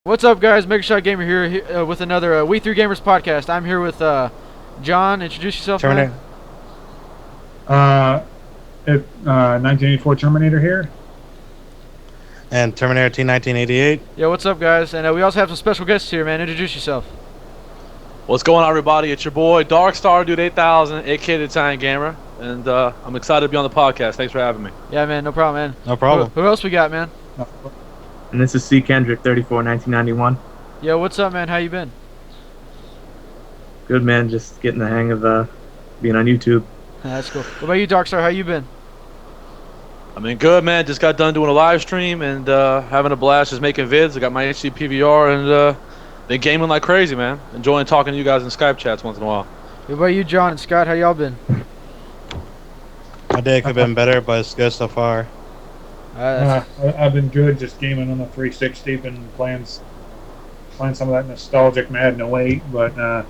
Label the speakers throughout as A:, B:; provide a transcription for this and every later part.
A: What's up, guys? Mega Shot Gamer here with another We3 Gamers podcast. I'm here with John. Introduce yourself,
B: Terminator.
A: man.
C: 1984 Terminator here.
B: And Terminator T1988.
A: Yeah, what's up, guys? And we also have some special guests here, man. Introduce yourself.
D: What's going on, everybody? It's your boy Darkstardude8000, aka the Italian Gamer, and I'm excited to be on the podcast. Thanks for having me.
A: Yeah, man. No problem, man.
B: No problem.
A: Who else we got, man?
E: And this is ckendrick 34 1991.
A: Yeah, what's up, man? How you been?
E: Good, man. Just getting the hang of being on YouTube.
A: That's cool. What about you, Darkstar? How you been?
D: I mean, good, man. Just got done doing a live stream and having a blast just making vids. I got my HD PVR and been gaming like crazy, man. Enjoying talking to you guys in Skype chats once in a while.
A: What about you, John and Scott? How y'all been?
B: My day could have been better, but it's good so far.
C: I've been good, just gaming on the 360. Been playing some of that nostalgic Madden 08, but other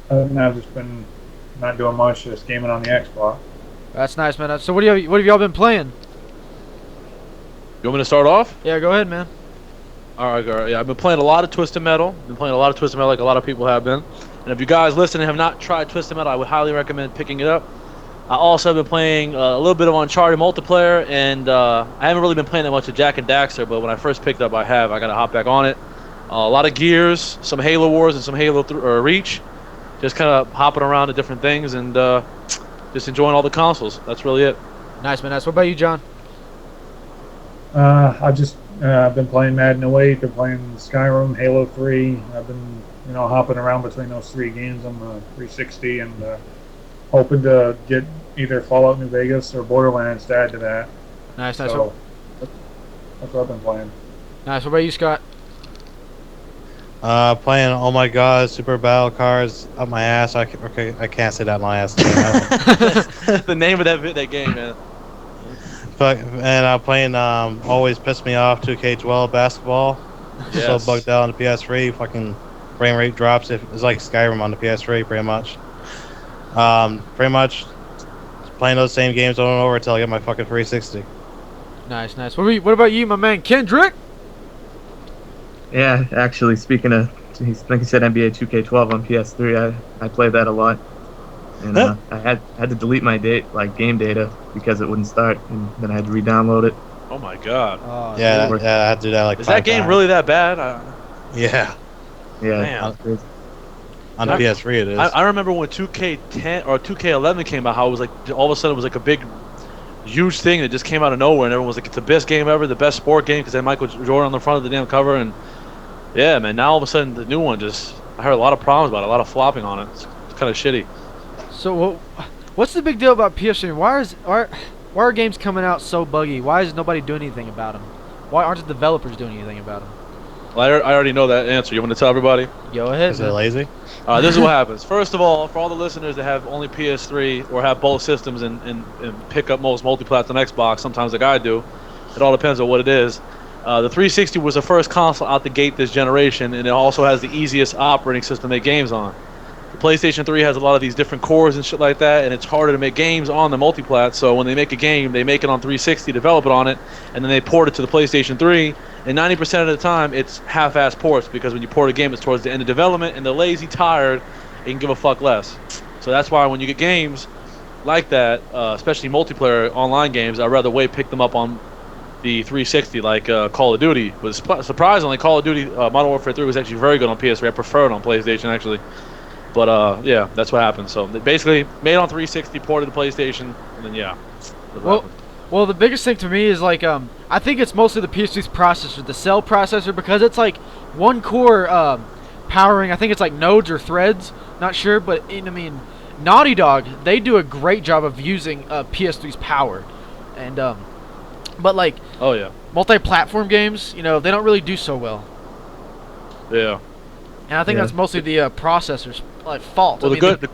C: than that, I've just been not doing much, just gaming on the Xbox.
A: That's nice, man. So what have y'all been playing?
D: You want me to start off?
A: Yeah, go ahead, man.
D: All right. Yeah, I've been playing a lot of Twisted Metal. Been playing a lot of Twisted Metal like a lot of people have been. And if you guys listening and have not tried Twisted Metal, I would highly recommend picking it up. I also have been playing a little bit of Uncharted multiplayer, and I haven't really been playing that much of Jack and Daxter, but when I first picked up, I got to hop back on it. A lot of Gears, some Halo Wars, and some Halo Reach. Just kind of hopping around to different things and just enjoying all the consoles. That's really it.
A: Nice, man. Nice. What about you, John?
C: I've just been playing Madden 08, been playing Skyrim, Halo 3. I've been, hopping around between those three games on the 360 and hoping to get either Fallout New Vegas or Borderlands to add to that.
A: Nice.
C: So, that's what I've been playing.
A: Nice. What about you, Scott?
B: Playing Oh My God, Super Battle Cards up my ass. I can't say that my ass.
D: The name of that game, man.
B: And I'm playing Always Piss Me Off 2K12 basketball.
D: Yes.
B: So bugged out on the PS3. Fucking frame rate drops. It's like Skyrim on the PS3, pretty much. Pretty much playing those same games over and over until I get my fucking 360.
A: Nice. What about you, my man, Kendrick?
E: Yeah, actually, speaking of, like you said, NBA 2K12 on PS3, I played that a lot. And I had to delete my game data because it wouldn't start, and then I had to re-download it.
D: Oh my God.
B: Yeah, I had to do that like
D: Is
B: 5
D: that game
B: times.
D: really that bad?
B: Yeah.
E: Yeah,
D: Man.
E: crazy.
B: On the PS3 it is.
D: I remember when 2K10 or 2K11 came out, how it was like all of a sudden it was like a big, huge thing that just came out of nowhere, and everyone was like, it's the best game ever, the best sport game, because they had Michael Jordan on the front of the damn cover, and yeah, man, now all of a sudden the new one I heard a lot of problems about it, a lot of flopping on it. It's kind of shitty.
A: So what's the big deal about PS3? Why are games coming out so buggy? Why is nobody doing anything about them? Why aren't the developers doing anything about them?
D: Well, I already know that answer. You want me to tell everybody?
A: Go ahead.
B: Is it lazy?
D: This is what happens. First of all, for all the listeners that have only PS3 or have both systems and pick up most multi-platform Xbox, sometimes like I do, it all depends on what it is. The 360 was the first console out the gate this generation, and it also has the easiest operating system to make games on. The PlayStation 3 has a lot of these different cores and shit like that, and it's harder to make games on the multiplat, so when they make a game, they make it on 360, develop it on it, and then they port it to the PlayStation 3, and 90% of the time, it's half-ass ports, because when you port a game, it's towards the end of development, and they're lazy, tired, and can give a fuck less. So that's why when you get games like that, especially multiplayer online games, I'd rather pick them up on the 360, like Call of Duty. Was surprisingly, Call of Duty Modern Warfare 3 was actually very good on PS3. I prefer it on PlayStation, actually. But yeah, that's what happened. So they basically made it on 360, ported to PlayStation, and then yeah.
A: Well, the biggest thing to me is like I think it's mostly the PS3's processor, the cell processor, because it's like one core powering. I think it's like nodes or threads. Not sure, but I mean, Naughty Dog, they do a great job of using PS3's power, and but like
D: oh yeah,
A: multi-platform games, they don't really do so well.
D: Yeah.
A: And I think that's mostly the processor's fault.
D: Well,
A: go ahead.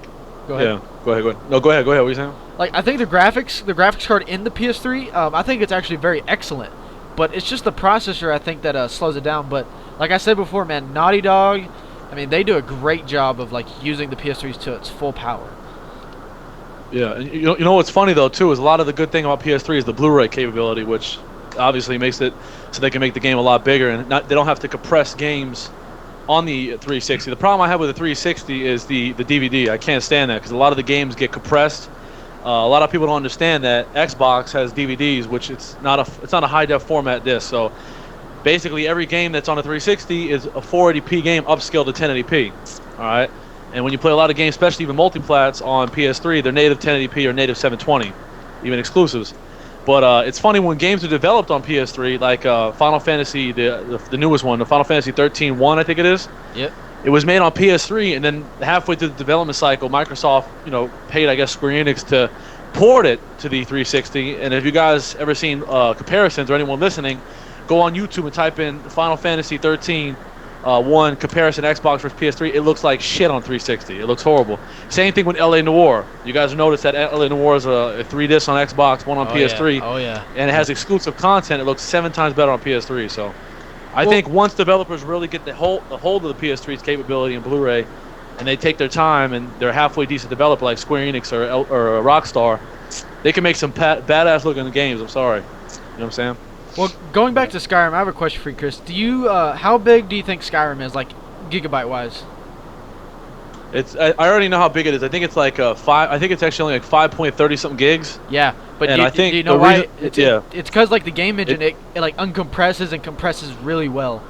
D: Yeah, go ahead. No, go ahead. What are you saying?
A: Like, I think the graphics card in the PS3, I think it's actually very excellent. But it's just the processor, I think, that slows it down. But like I said before, man, Naughty Dog, I mean, they do a great job of like using the PS3s to its full power.
D: Yeah, and you know what's funny though too is a lot of the good thing about PS3 is the Blu-ray capability, which obviously makes it so they can make the game a lot bigger, and they don't have to compress games on the 360. The problem I have with the 360 is the DVD. I can't stand that because a lot of the games get compressed. A lot of people don't understand that Xbox has DVDs, which it's not a high def format disc. So basically, every game that's on a 360 is a 480p game upscaled to 1080p. All right, and when you play a lot of games, especially even multiplats on PS3, they're native 1080p or native 720, even exclusives. But it's funny when games are developed on PS3, like Final Fantasy, the newest one, the Final Fantasy 13-1, I think it is.
A: Yep.
D: It was made on PS3, and then halfway through the development cycle, Microsoft, paid, I guess, Square Enix to port it to the 360. And if you guys ever seen comparisons, or anyone listening, go on YouTube and type in Final Fantasy 13 1 comparison Xbox versus PS3. It looks like shit on 360. It looks horrible. Same thing with LA Noire. You guys noticed that LA Noire is a 3 disc on Xbox, one on PS3.
A: Yeah. Oh yeah.
D: And it has exclusive content. It looks 7 times better on PS3. So I think once developers really get the hold of the PS3's capability and Blu-ray, and they take their time and they're halfway decent developer like Square Enix or Rockstar, they can make some badass looking games. I'm sorry. You know what I'm saying?
A: Well, going back to Skyrim, I have a question for you, Chris. Do you, how big do you think Skyrim is, like, gigabyte-wise?
D: I already know how big it is. I think it's like I think it's actually only like 5.30 something gigs.
A: Yeah, but
D: and I think
A: do you know why? It's because like the game engine, it like uncompresses and compresses really well.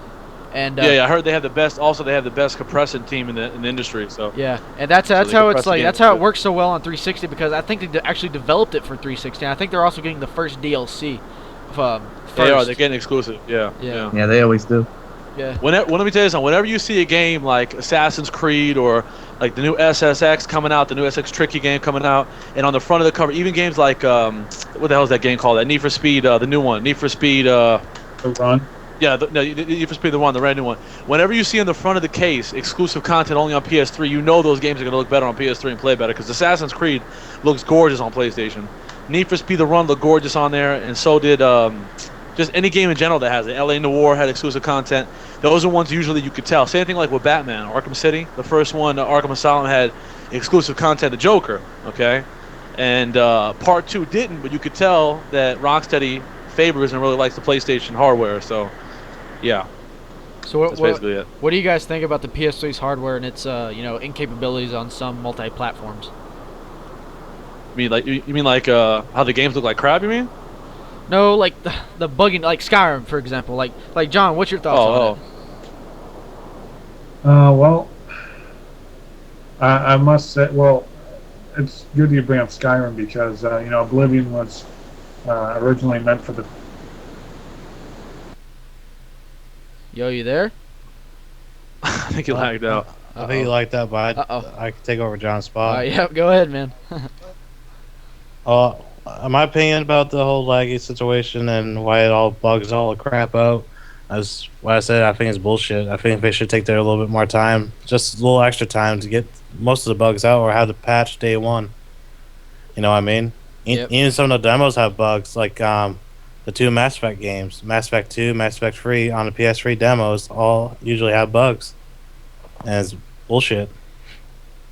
A: And
D: I heard they have the best. Also, they have the best compressing team in the industry. So
A: yeah, and that's how it's like. That's how it works so well on 360 because I think they actually developed it for 360. And I think they're also getting the first DLC. First.
D: They are. They're getting exclusive. Yeah.
E: Yeah, they always do.
A: Yeah.
D: Let me tell you something. Whenever you see a game like Assassin's Creed or like the new SSX coming out, the new SX Tricky game coming out, and on the front of the cover, even games like what the hell is that game called? That Need for Speed, the new one, Need for Speed.
C: The Run.
D: Yeah, Need for Speed, the one, the brand new one. Whenever you see on the front of the case exclusive content only on PS3, you know those games are gonna look better on PS3 and play better because Assassin's Creed looks gorgeous on PlayStation. Need for Speed, the Run looked gorgeous on there, and so did just any game in general that has it. LA Noire had exclusive content. Those are ones usually you could tell. Same thing like with Batman, Arkham City. The first one, Arkham Asylum, had exclusive content, the Joker, okay? And Part 2 didn't, but you could tell that Rocksteady favors and really likes the PlayStation hardware, so yeah.
A: So
D: that's basically it.
A: What do you guys think about the PS3's hardware and its incapabilities on some multi-platforms?
D: You mean like how the games look like crap, you mean?
A: No, like the bugging, like Skyrim, for example. Like John, what's your thoughts on it?
C: Well, I must say, well, it's good you bring up Skyrim because Oblivion was originally meant for the.
A: Yo, you there?
D: I think you lagged out.
B: I think you like that, but I can take over John's spot.
A: Yeah, go ahead, man.
B: My opinion about the whole laggy situation and why it all bugs all the crap out, as what I said, I think it's bullshit. I think they should take their little bit more time, just a little extra time to get most of the bugs out, or have the patch day one. You know what I mean?
A: Yep.
B: Even some of the demos have bugs, like the 2 Mass Effect games, Mass Effect 2, Mass Effect 3 on the PS3 demos, all usually have bugs, and it's bullshit.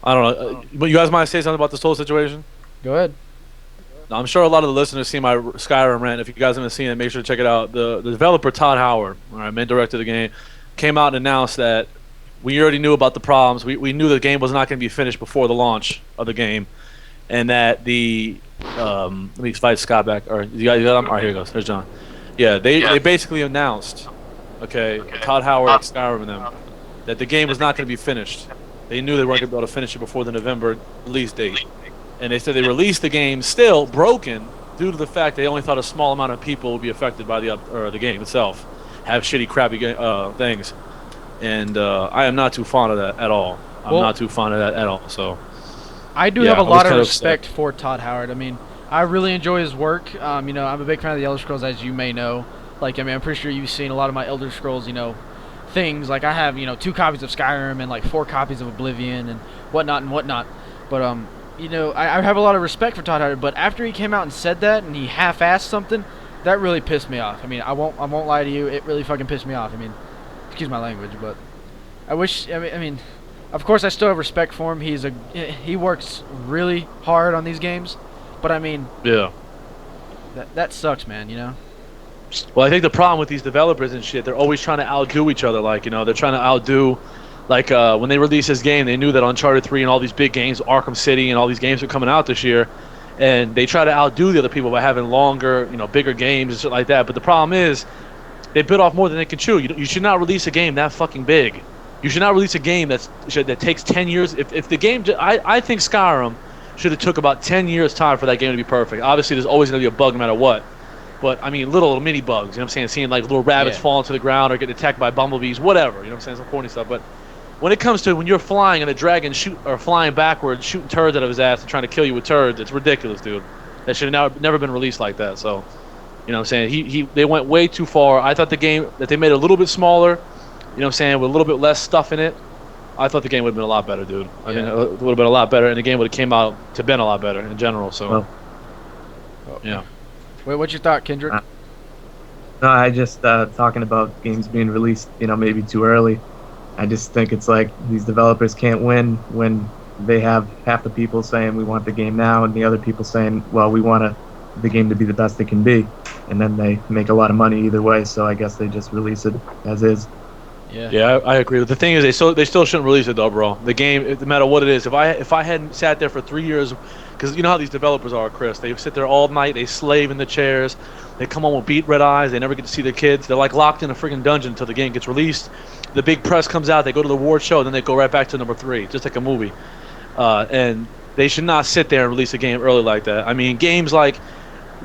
D: I don't know. But you guys might say something about this whole situation?
A: Go ahead.
D: Now, I'm sure a lot of the listeners see my Skyrim rant. If you guys haven't seen it, make sure to check it out. The developer, Todd Howard, main director of the game, came out and announced that we already knew about the problems. We knew the game was not going to be finished before the launch of the game. And that the... let me fight Scott back. All right, you guys got him? All right, here he goes. There's John. Yeah, they basically announced, Todd Howard, Skyrim and them, that the game was not going to be finished. They knew they weren't going to be able to finish it before the November release date. And they said they released the game still broken due to the fact they only thought a small amount of people would be affected by the game itself, have shitty, crappy things. And I am not too fond of that at all. I'm not too fond of that at all. So
A: I do have a lot of respect for Todd Howard. I mean, I really enjoy his work. I'm a big fan of the Elder Scrolls, as you may know. I'm pretty sure you've seen a lot of my Elder Scrolls, things. Like I have, 2 copies of Skyrim and like 4 copies of Oblivion and whatnot. But I have a lot of respect for Todd Howard, but after he came out and said that and he half-assed something, that really pissed me off. I mean, I won't lie to you, it really fucking pissed me off. I mean, excuse my language, but I wish. I mean, of course I still have respect for him. He works really hard on these games, but I mean,
D: yeah,
A: that sucks, man.
D: Well, I think the problem with these developers and shit, they're always trying to outdo each other. Like, you know, they're trying to outdo, like, when they released this game, they knew that Uncharted 3 and all these big games, Arkham City and all these games were coming out this year, and they try to outdo the other people by having longer, you know, bigger games and shit like that. But the problem is, they bit off more than they can chew. You should not release a game that fucking big. You should not release a game that takes 10 years. If the game, I think Skyrim should have took about 10 years time for that game to be perfect. Obviously, there's always going to be a bug no matter what. But, I mean, little mini bugs, you know what I'm saying? Seeing, like, little rabbits fall into the ground or getting attacked by bumblebees, whatever, you know what I'm saying? Some corny stuff. But when it comes to when you're flying and a dragon flying backwards, shooting turds out of his ass and trying to kill you with turds, it's ridiculous, dude. That should have never been released like that. So, you know what I'm saying? They went way too far. I thought the game, that they made it a little bit smaller, you know what I'm saying, with a little bit less stuff in it, I thought the game would have been a lot better, dude. I mean, it would have been a lot better, and the game would have came out to been a lot better in general, so. Yeah.
A: Wait, what's your thought, Kendrick?
E: No, I just talking about games being released, you know, maybe too early. I just think it's like these developers can't win when they have half the people saying we want the game now and the other people saying, well, we want the game to be the best it can be, and then they make a lot of money either way. So I guess they just release it as is.
D: Yeah, I agree. But the thing is, they still shouldn't release it though, bro. The game, no matter what it is, if I hadn't sat there for 3 years, because you know how these developers are, Chris. They sit there all night, they slave in the chairs, they come home with beat red eyes, they never get to see their kids. They're like locked in a freaking dungeon until the game gets released. The big press comes out, they go to the award show, then they go right back to number 3, just like a movie. And they should not sit there and release a game early like that. I mean, games like,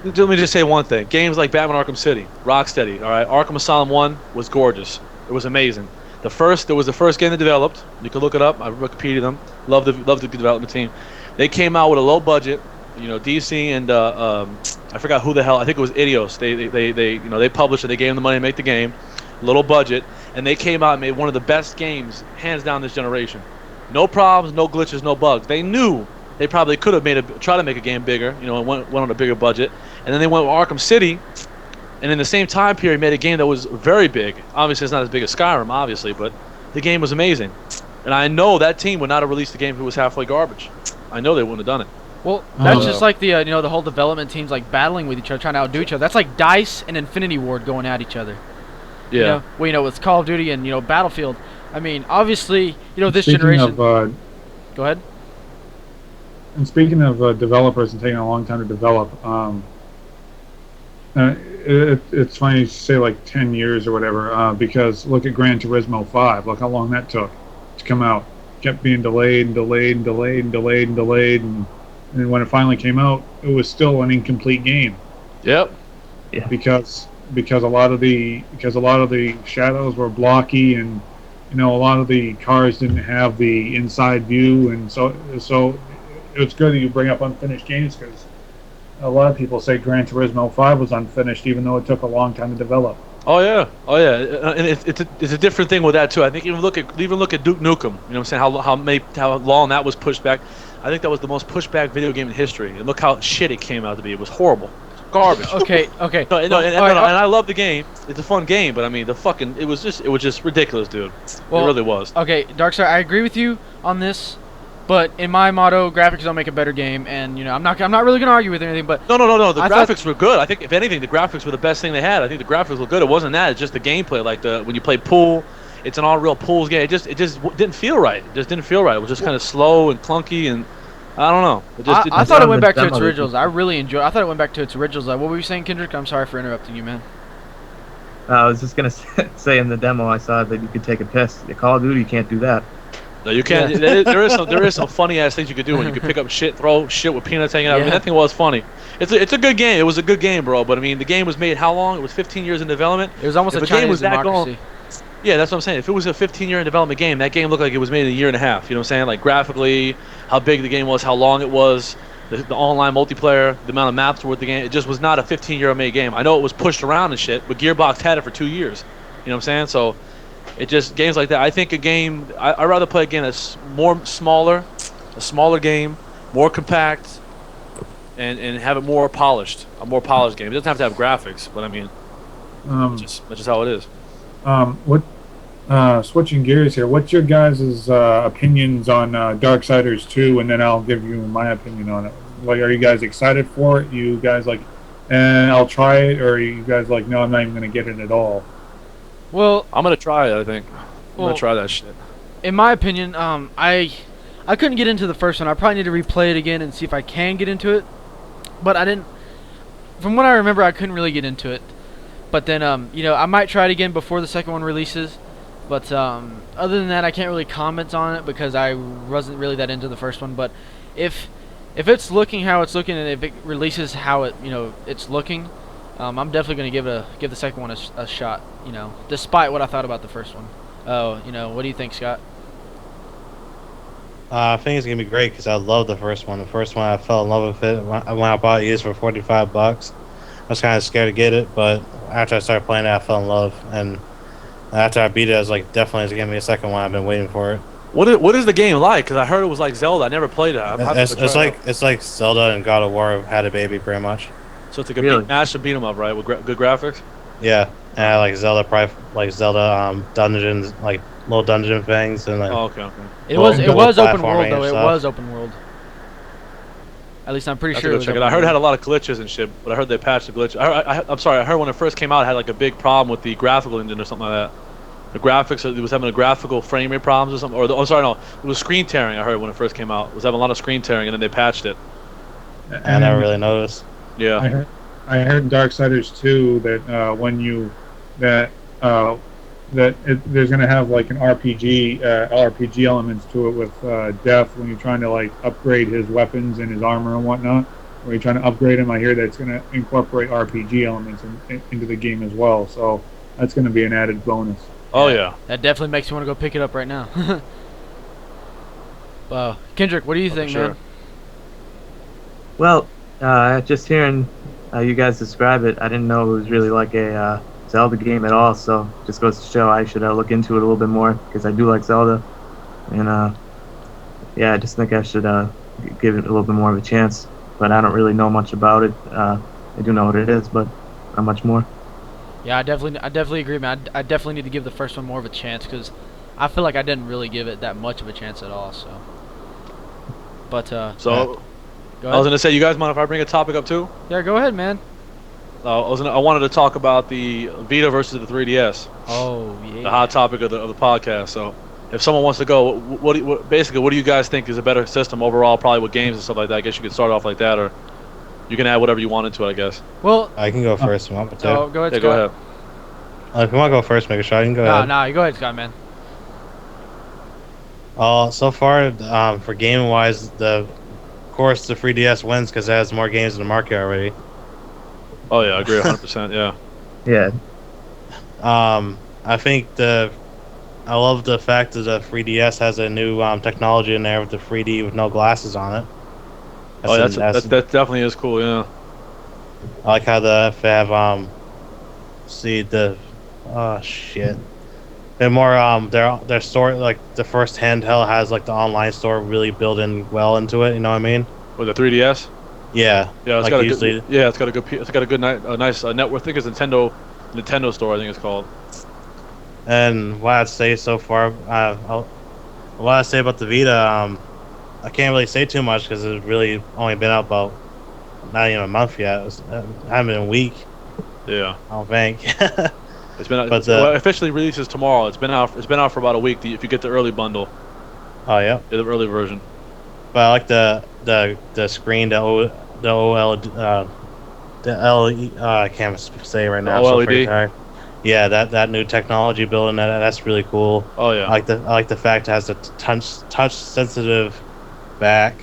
D: let me just say one thing. Games like Batman Arkham City, Rocksteady, all right? Arkham Asylum 1 was gorgeous. It was amazing. There was the first game they developed. You can look it up. I Wikipedia them. Love the development team. They came out with a low budget. You know, DC and I forgot who the hell. I think it was Idios. They published it. They gave them the money to make the game. Little budget, and they came out and made one of the best games, hands down, this generation. No problems, no glitches, no bugs. They knew they probably could have tried to make a game bigger. You know, and went on a bigger budget, and then they went with Arkham City. And in the same time period, made a game that was very big. Obviously, it's not as big as Skyrim, obviously, but the game was amazing. And I know that team would not have released the game if it was halfway garbage. I know they wouldn't have done it.
A: Well, that's just like the the whole development teams like battling with each other, trying to outdo each other. That's like DICE and Infinity Ward going at each other.
D: Yeah.
A: With Call of Duty and Battlefield. I mean, obviously, this
C: Speaking
A: generation.
C: Of,
A: Go ahead.
C: And speaking of developers and taking a long time to develop, it's funny you say like 10 years or whatever, because look at Gran Turismo 5. Look how long that took to come out. Kept being delayed and delayed and delayed and delayed and delayed, and when it finally came out, it was still an incomplete game.
D: Yep.
E: Yeah.
C: Because a lot of the shadows were blocky, and a lot of the cars didn't have the inside view, and so it's good that you bring up unfinished games, because a lot of people say Gran Turismo 5 was unfinished, even though it took a long time to develop.
D: Oh yeah, and it's a different thing with that too. I think even look at Duke Nukem. You know what I'm saying? How long that was pushed back. I think that was the most pushed back video game in history. And look how shit it came out to be. It was horrible, garbage.
A: Okay.
D: And I love the game. It's a fun game, but I mean it was just ridiculous, dude. Well, it really was.
A: Okay, Darkstar, I agree with you on this. But in my motto, graphics don't make a better game, and I'm not really gonna argue with anything. But
D: no. The graphics were good. I think if anything, the graphics were the best thing they had. I think the graphics were good. It wasn't that. It's just the gameplay. Like when you play pool, it's an all real pools game. It just didn't feel right. It just didn't feel right. It was just kind of slow and clunky, and I don't know. It just
A: I thought it went back to its originals. I really enjoyed. I thought it went back to its originals. Like, what were you saying, Kendrick? I'm sorry for interrupting you, man.
E: I was just gonna say in the demo I saw that you could take a piss. The Call of Duty, you can't do that.
D: No, you can't. Yeah. There is some funny ass things you could do when you could pick up shit, throw shit with peanuts hanging out. Yeah. I mean, that thing was funny. It's a good game. It was a good game, bro. But I mean, the game was made how long? It was 15 years in development.
A: It was almost a Chinese democracy.
D: Yeah, that's what I'm saying. If it was a 15-year in development game, that game looked like it was made in a year and a half. You know what I'm saying? Like graphically, how big the game was, how long it was, the online multiplayer, the amount of maps were with the game. It just was not a 15-year made game. I know it was pushed around and shit, but Gearbox had it for 2 years. You know what I'm saying? So. It just games like that. I think a game. I'd rather play a game that's a smaller game, more compact, and have it more polished. A more polished game. It doesn't have to have graphics, but I mean, that's just how it is.
C: Switching gears here. What's your guys' opinions on Darksiders 2, and then I'll give you my opinion on it. Like, are you guys excited for it? You guys like and I'll try it, or are you guys like, no, I'm not even gonna get it at all?
A: Well,
D: I'm gonna try it. I think I'm
A: Well-
D: gonna try that shit.
A: in my opinion, I couldn't get into the first one. I probably need to replay it again and see if I can get into it. But I didn't. From what I remember, I couldn't really get into it. But then, I might try it again before the second one releases. But other than that, I can't really comment on it because I wasn't really that into the first one. But if it's looking how it's looking, and if it releases how it's looking, I'm definitely gonna give the second one a shot. Despite what I thought about the first one. Oh, what do you think, Scott?
B: I think it's gonna be great because I love the first one. The first one, I fell in love with it when I bought it used for $45. I was kind of scared to get it, but after I started playing it, I fell in love. And after I beat it, I was like, definitely, it's gonna be a second one. I've been waiting for it.
D: What is the game like? Because I heard it was like Zelda. I never played it.
B: It's like Zelda and God of War had a baby, pretty much.
D: So it's like a
E: Really?
D: mash and beat 'em up, right? With good graphics.
B: Yeah, and I like Zelda, dungeons, like little dungeon things, and like
D: Oh, okay.
A: It
B: Well,
A: was
B: double
A: open world
B: platforming
A: though.
B: and
A: It
B: stuff.
A: was open world. At least I'm pretty
D: That's
A: sure.
D: a
A: It
D: good
A: was
D: check it.
A: open
D: I heard it
A: world.
D: had a lot of glitches and shit, but I heard they patched the glitch. I'm sorry. I heard when it first came out, it had like a big problem with the graphical engine or something like that. The graphics, it was having a graphical frame rate problems or something. Or sorry, no, it was screen tearing. I heard when it first came out, it was having a lot of screen tearing, and then they patched it.
B: I never really noticed.
D: Yeah.
C: I heard in Darksiders 2 that there's going to have like an RPG elements to it with Death when you're trying to like upgrade his weapons and his armor and whatnot. When you're trying to upgrade him, I hear that it's going to incorporate RPG elements into the game as well. So that's going to be an added bonus.
D: Oh yeah.
A: That definitely makes me want to go pick it up right now. Kendrick, what do you think,
D: sure.
A: man?
E: Well, just hearing you guys describe it, I didn't know it was really like a Zelda game at all. So just goes to show I should look into it a little bit more because I do like Zelda, and yeah, I just think I should give it a little bit more of a chance. But I don't really know much about it. I do know what it is, but not much more.
A: Yeah, I definitely agree, man. I definitely need to give the first one more of a chance because I feel like I didn't really give it that much of a chance at all. So, but
D: So
A: go
D: I was
A: ahead.
D: gonna say, you guys mind if I bring a topic up too?
A: Yeah, go ahead, man.
D: I wanted to talk about the Vita versus the 3DS,
A: Oh
D: the
A: yeah.
D: hot topic of the podcast. So, if someone wants to go, what do you guys think is a better system overall? Probably with games and stuff like that. I guess you could start off like that, or you can add whatever you want into it. I guess.
A: Well,
B: I can go first if you want me to.
A: go ahead,
D: Yeah,
A: Scott.
D: go ahead.
B: If you want to go first, make a shot. You can go
A: Nah,
B: ahead.
A: you go ahead, Scott, man.
B: So far, for gaming wise, of course the 3DS wins because it has more games in the market already.
D: Oh yeah, I agree 100%. Yeah.
E: Yeah,
B: I think I love the fact that the 3DS has a new technology in there with the 3D with no glasses on it.
D: That definitely is cool. Yeah.
B: I like how they have see the oh shit. They're more their store, like the first handheld has like the online store really built in well into it. You know what I mean?
D: With the 3DS.
B: Yeah.
D: Yeah, it's
B: like
D: got a
B: usually,
D: good. Yeah, it's got a good nice network. I think it's Nintendo store. I think it's called.
B: And what I'd say so far, what I'd say about the Vita, I can't really say too much because it's really only been out about not even a month yet. It hasn't been a week.
D: Yeah.
B: I don't think.
D: It's been.
B: But
D: well, it officially releases tomorrow. It's been out for about a week. If you get the early bundle,
B: Oh yeah.
D: the early version.
B: But I like the screen, the OLED, I can't say right now.
D: The
B: I'm so freaking
D: OLED?
B: tired. Yeah, that new technology building that's really cool.
D: Oh yeah.
B: I like the fact it has a touch sensitive back.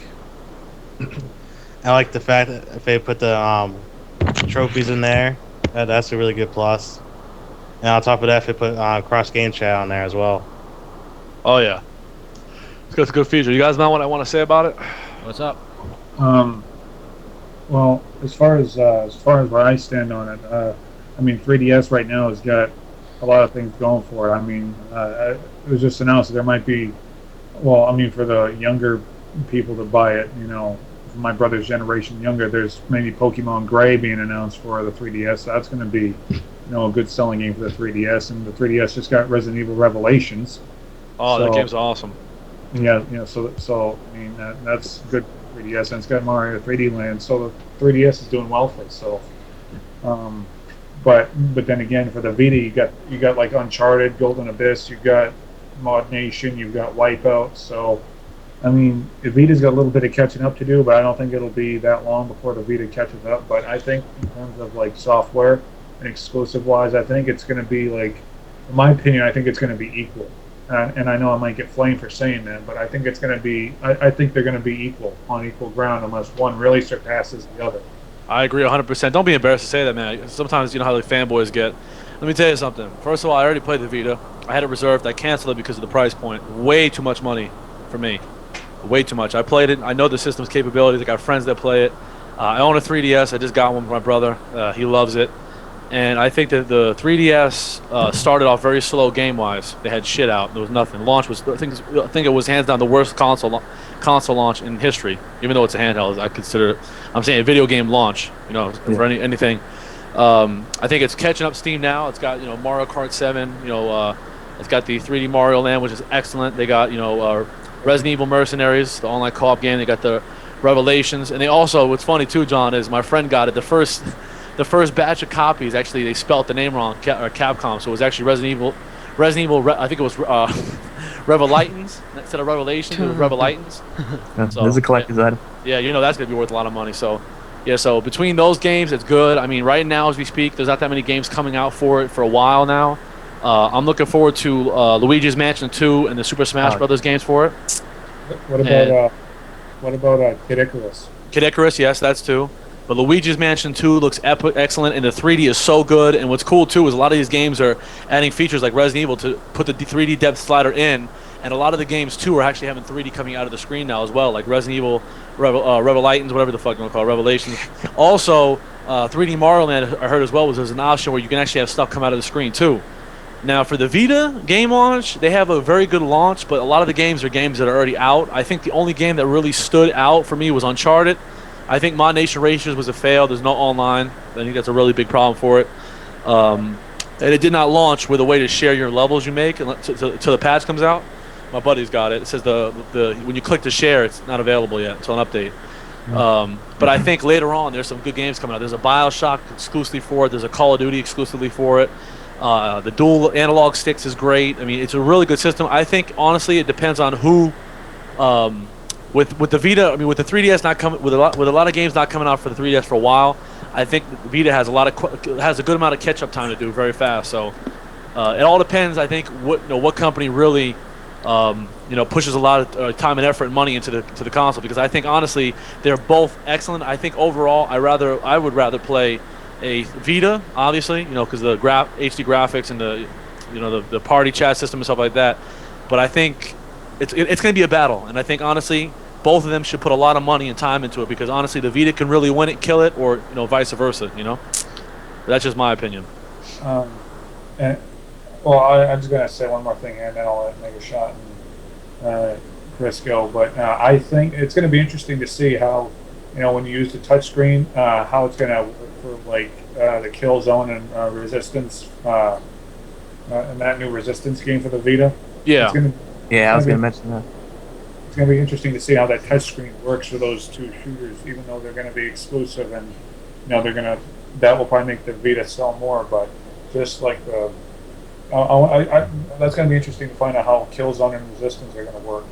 B: I like the fact that if they put the trophies in there, that's a really good plus. And on top of that, if they put cross game chat on there as well.
D: Oh yeah. It's a good feature. You guys know what I want to say about it?
A: What's up?
C: Well, as far as where I stand on it, I mean, 3DS right now has got a lot of things going for it. I mean, it was just announced that there might be, well, I mean, for the younger people to buy it, for my brother's generation younger, there's maybe Pokemon Gray being announced for the 3DS. So that's going to be, a good selling game for the 3DS. And the 3DS just got Resident Evil Revelations.
D: Oh,
C: So-
D: that game's awesome.
C: Yeah, so I mean that's good 3DS, and it's got Mario 3D Land, so the 3DS is doing well for it. So Um, but then again, for the Vita, you got like Uncharted, Golden Abyss, you got Mod Nation, you've got Wipeout. So I mean, the Vita's got a little bit of catching up to do, but I don't think it'll be that long before the Vita catches up. But I think in terms of like software and exclusive wise, I think it's going to be like, in my opinion, I think it's going to be equal. And I know I might get flamed for saying that, but I think it's going to be. I think they're going to be equal on equal ground unless one really surpasses the other.
D: I agree 100%. Don't be embarrassed to say that, man. Sometimes you know how the fanboys get. Let me tell you something. First of all, I already played the Vita. I had it reserved. I canceled it because of the price point. Way too much money for me. Way too much. I played it. I know the system's capabilities. I got friends that play it. I own a 3DS. I just got one with my brother. He loves it. And I think that the 3DS started off very slow game-wise. They had shit out. There was nothing. Launch was, I think it was hands down the worst console launch in history. Even though it's a handheld, I consider it. I'm saying a video game launch. You know, for anything. I think it's catching up steam now. It's got Mario Kart 7. It's got the 3D Mario Land, which is excellent. They got Resident Evil Mercenaries, the online co-op game. They got the Revelations, and they also. What's funny too, John, is my friend got it. The first batch of copies, actually, they spelt the name wrong, Capcom. So it was actually Resident Evil. I think it was Revelightons instead of Revelations. It was Revelightons.
E: So, there's a collector's item.
D: Yeah, that's gonna be worth a lot of money. So, yeah. So between those games, it's good. I mean, right now as we speak, there's not that many games coming out for it for a while now. I'm looking forward to Luigi's Mansion 2 and the Super Smash Brothers games for it.
C: What about Kid Icarus?
D: Kid Icarus, yes, that's 2. But Luigi's Mansion 2 looks excellent, and the 3D is so good. And what's cool, too, is a lot of these games are adding features like Resident Evil to put the 3D depth slider in. And a lot of the games, too, are actually having 3D coming out of the screen now as well, like Resident Evil, Revelightons, whatever the fuck you want to call it, Revelations. Also, 3D Mario Land, I heard as well, was there's an option where you can actually have stuff come out of the screen, too. Now, for the Vita game launch, they have a very good launch, but a lot of the games are games that are already out. I think the only game that really stood out for me was Uncharted. I think Mod Nation Racers was a fail. There's no online. I think that's a really big problem for it. And it did not launch with a way to share your levels you make until the patch comes out. My buddy's got it. It says when you click to share, it's not available yet until an update. But I think later on there's some good games coming out. There's a BioShock exclusively for it. There's a Call of Duty exclusively for it. The dual analog sticks is great. I mean, it's a really good system. I think honestly, it depends on who. With the Vita, I mean, with the 3DS not coming, with a lot of games not coming out for the 3DS for a while, I think the Vita has a good amount of catch-up time to do very fast. So it all depends. I think what company really pushes a lot of time and effort and money into the console, because I think honestly they're both excellent. I think overall I would rather play a Vita, obviously, because the HD graphics and the party chat system and stuff like that. But I think it's going to be a battle, and I think honestly both of them should put a lot of money and time into it, because honestly the Vita can really win it, kill it, or vice versa. But that's just my opinion.
C: I'm just gonna say one more thing here, and then I'll make a shot and Chris go. But I think it's going to be interesting to see how when you use the touchscreen, how it's going to work for like the kill zone and resistance, and that new resistance game for the Vita.
D: Yeah.
E: I was going to mention that.
C: It's going to be interesting to see how that touchscreen works for those two shooters, even though they're going to be exclusive, and that will probably make the Vita sell more. But just like that's going to be interesting to find out how Killzone and Resistance are going to work.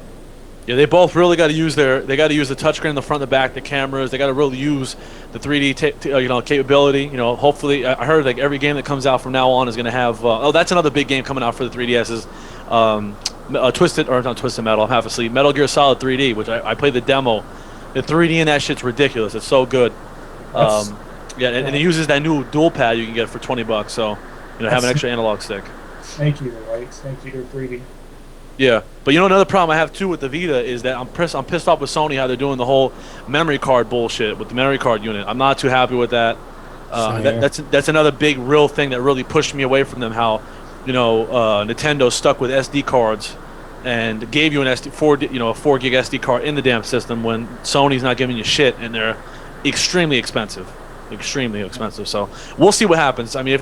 D: Yeah, they both really got to use the touchscreen in the front and the back, the cameras. They got to really use the 3D capability. Hopefully, I heard like every game that comes out from now on is going to have. That's another big game coming out for the 3DS is not Twisted Metal. I'm half asleep. Metal Gear Solid 3D, which I played the demo. The 3D in that shit's ridiculous. It's so good. And it uses that new dual pad you can get for $20. So have an extra analog stick.
C: Snake Eater, right? Snake Eater 3D.
D: Yeah, but another problem I have too with the Vita is that I'm pissed off with Sony how they're doing the whole memory card bullshit with the memory card unit. I'm not too happy with that. That's another big real thing that really pushed me away from them. How Nintendo stuck with SD cards and gave you a 4 gig SD card in the damn system when Sony's not giving you shit, and they're extremely expensive. So we'll see what happens. I mean,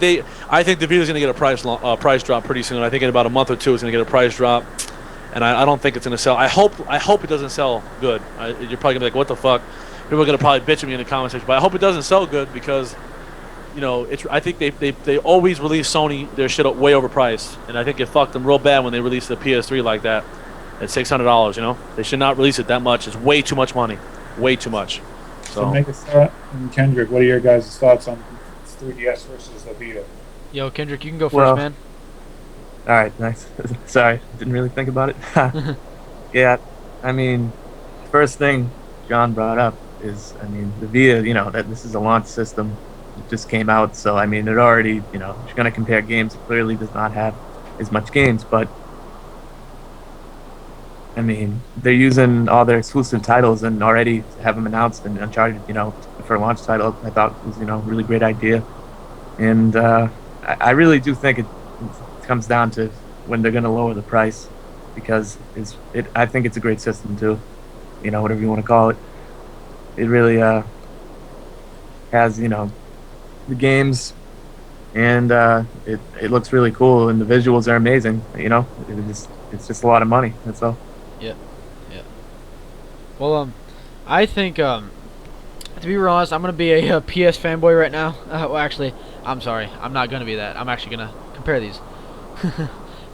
D: I think the Vita's going to get a price drop pretty soon. I think in about a month or two it's going to get a price drop, and I don't think it's going to sell. I hope it doesn't sell good. You're probably going to be like, what the fuck? People are going to probably bitch at me in the comment section, but I hope it doesn't sell good, because I think they always release Sony their shit way overpriced, and I think it fucked them real bad when they released the PS3 like that at $600. They should not release it that much. It's way too much money, way too much.
C: So make a thought, and Kendrick, what are your guys' thoughts on 3DS versus the Vita?
A: Yo, Kendrick, you can go first, man.
E: All right, nice. Sorry, didn't really think about it. Yeah, I mean, first thing John brought up is, I mean, the Vita, that this is a launch system. It just came out, so, I mean, it already, if you're going to compare games, it clearly does not have as much games, but, I mean, they're using all their exclusive titles and already have them announced, and Uncharted, for a launch title, I thought was, a really great idea. And I really do think it comes down to when they're going to lower the price, because I think it's a great system too, whatever you want to call it. It really has the games, and it looks really cool, and the visuals are amazing. It's just a lot of money. That's all.
A: Yeah. Well, I think to be real honest, I'm gonna be a PS fanboy right now. Well, actually, I'm sorry, I'm not gonna be that. I'm actually gonna compare these.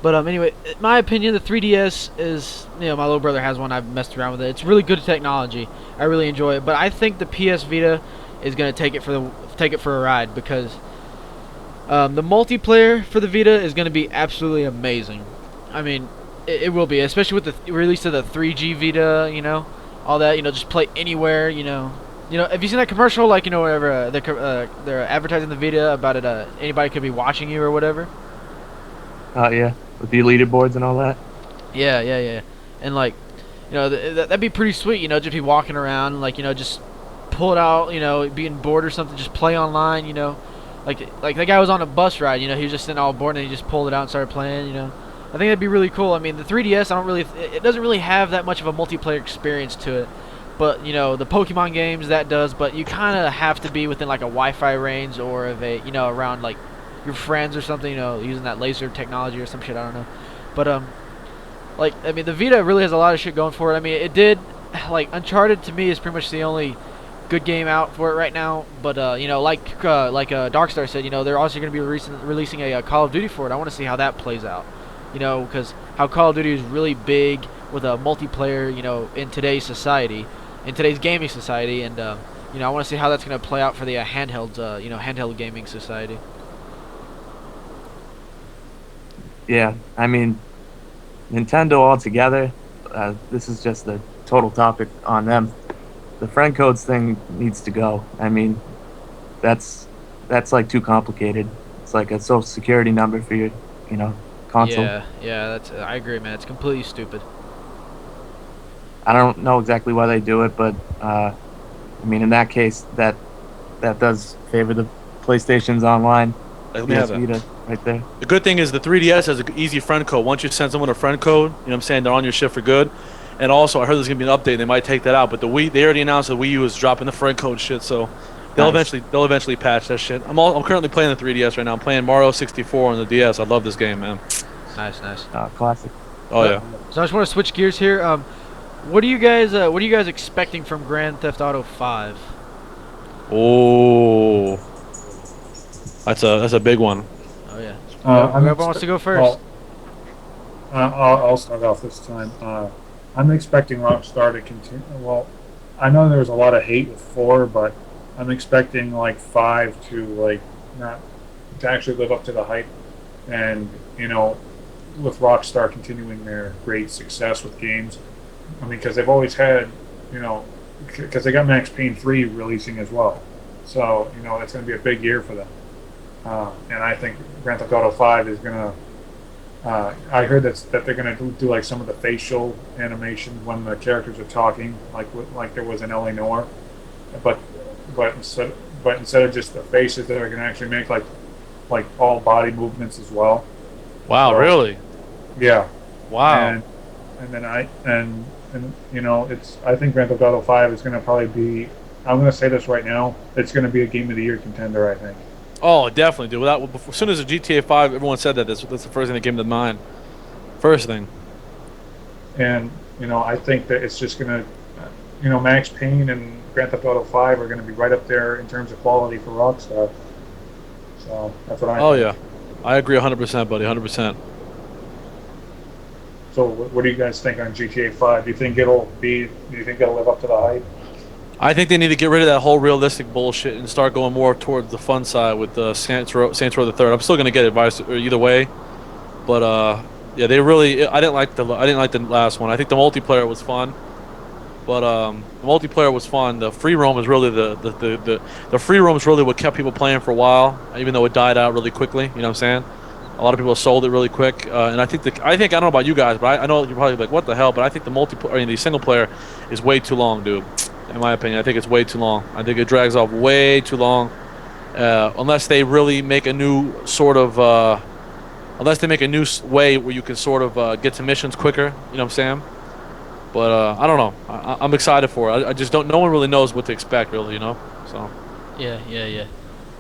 A: But anyway, in my opinion, the 3DS is, my little brother has one. I've messed around with it. It's really good technology. I really enjoy it. But I think the PS Vita is gonna take it for a ride, because the multiplayer for the Vita is gonna be absolutely amazing. I mean, it will be, especially with the release of the 3G Vita. All that. Just play anywhere. Have you seen that commercial? Like, whenever they're advertising the Vita about it, anybody could be watching you or whatever.
E: Yeah, with the leaderboards and all that.
A: Yeah. And like, that'd be pretty sweet. Just be walking around, like, just pull it out. Being bored or something, just play online. Like that guy was on a bus ride. He was just sitting all bored and he just pulled it out and started playing. I think that'd be really cool. I mean, the 3DS, it doesn't really have that much of a multiplayer experience to it. But, the Pokemon games, that does. But you kind of have to be within, like, a Wi-Fi range or of a, around, like, your friends or something, using that laser technology or some shit, I don't know. But, like, I mean, the Vita really has a lot of shit going for it. I mean, it did, like, Uncharted to me is pretty much the only good game out for it right now. But, like Darkstar said, they're also going to be releasing a Call of Duty for it. I want to see how that plays out. Because how Call of Duty is really big with a multiplayer, in today's society, in today's gaming society, and I want to see how that's going to play out for the handheld gaming society.
E: Yeah, I mean, Nintendo altogether, this is just a total topic on them. The friend codes thing needs to go. I mean, that's like too complicated. It's like a social security number for your, console.
A: Yeah, I agree, man. It's completely stupid.
E: I don't know exactly why they do it, but I mean, in that case, that does favor the PlayStation's online.
D: Let me have that.
E: Vita right there.
D: The good thing is the 3DS has an easy friend code. Once you send someone a friend code, they're on your shit for good. And also, I heard there's gonna be an update. They might take that out, but they already announced the Wii U is dropping the friend code shit, so they'll eventually patch that shit. I'm currently playing the 3DS right now. I'm playing Mario 64 on the DS. I love this game, man.
A: Nice.
E: Classic.
D: Oh yeah.
A: So I just want to switch gears here. What are you guys expecting from Grand Theft Auto 5?
D: Oh, that's a big one.
A: Oh yeah.
C: Whoever
A: wants to go first?
C: I'll start off this time. I'm expecting Rockstar to continue. Well, I know there was a lot of hate with 4, but I'm expecting like 5 to actually live up to the hype, and with Rockstar continuing their great success with games. I mean, because they've always had, because they got Max Payne 3 releasing as well, so it's going to be a big year for them. And I think Grand Theft Auto 5 is going to. I heard that they're going to do like some of the facial animation when the characters are talking, like there was in LA Noire, but instead of just the faces, they're going to actually make like all body movements as well.
D: Wow, so, really?
C: Yeah.
D: Wow.
C: And then I think Grand Theft Auto 5 is going to probably be. I'm going to say this right now. It's going to be a Game of the Year contender, I think.
D: Oh, definitely, dude. As soon as the GTA 5, everyone said that. That's the first thing that came to mind. First thing.
C: And I think that it's just going to, Max Payne and Grand Theft Auto 5 are going to be right up there in terms of quality for Rockstar. So that's what I
D: Oh
C: think.
D: yeah, I agree 100%, buddy. 100%.
C: So what do you guys think on GTA 5? Do you think it'll live up to the hype?
D: I think they need to get rid of that whole realistic bullshit and start going more towards the fun side with Saints Row the Third. I'm still gonna get advice either way, but yeah, they really. I didn't like the last one. I think the multiplayer was fun, but the multiplayer was fun. The free roam is really the free roam is really what kept people playing for a while, even though it died out really quickly. You know what I'm saying? A lot of people sold it really quick, and I think I don't know about you guys, but I know you're probably like, what the hell? But I think the single player is way too long, dude. In my opinion, I think it's way too long. I think it drags off way too long, unless they really make a new sort of, unless they make a new way where you can sort of get to missions quicker. You know what I'm saying? But I don't know. I'm excited for it. I just don't. No one really knows what to expect, really. You know. So.
A: Yeah.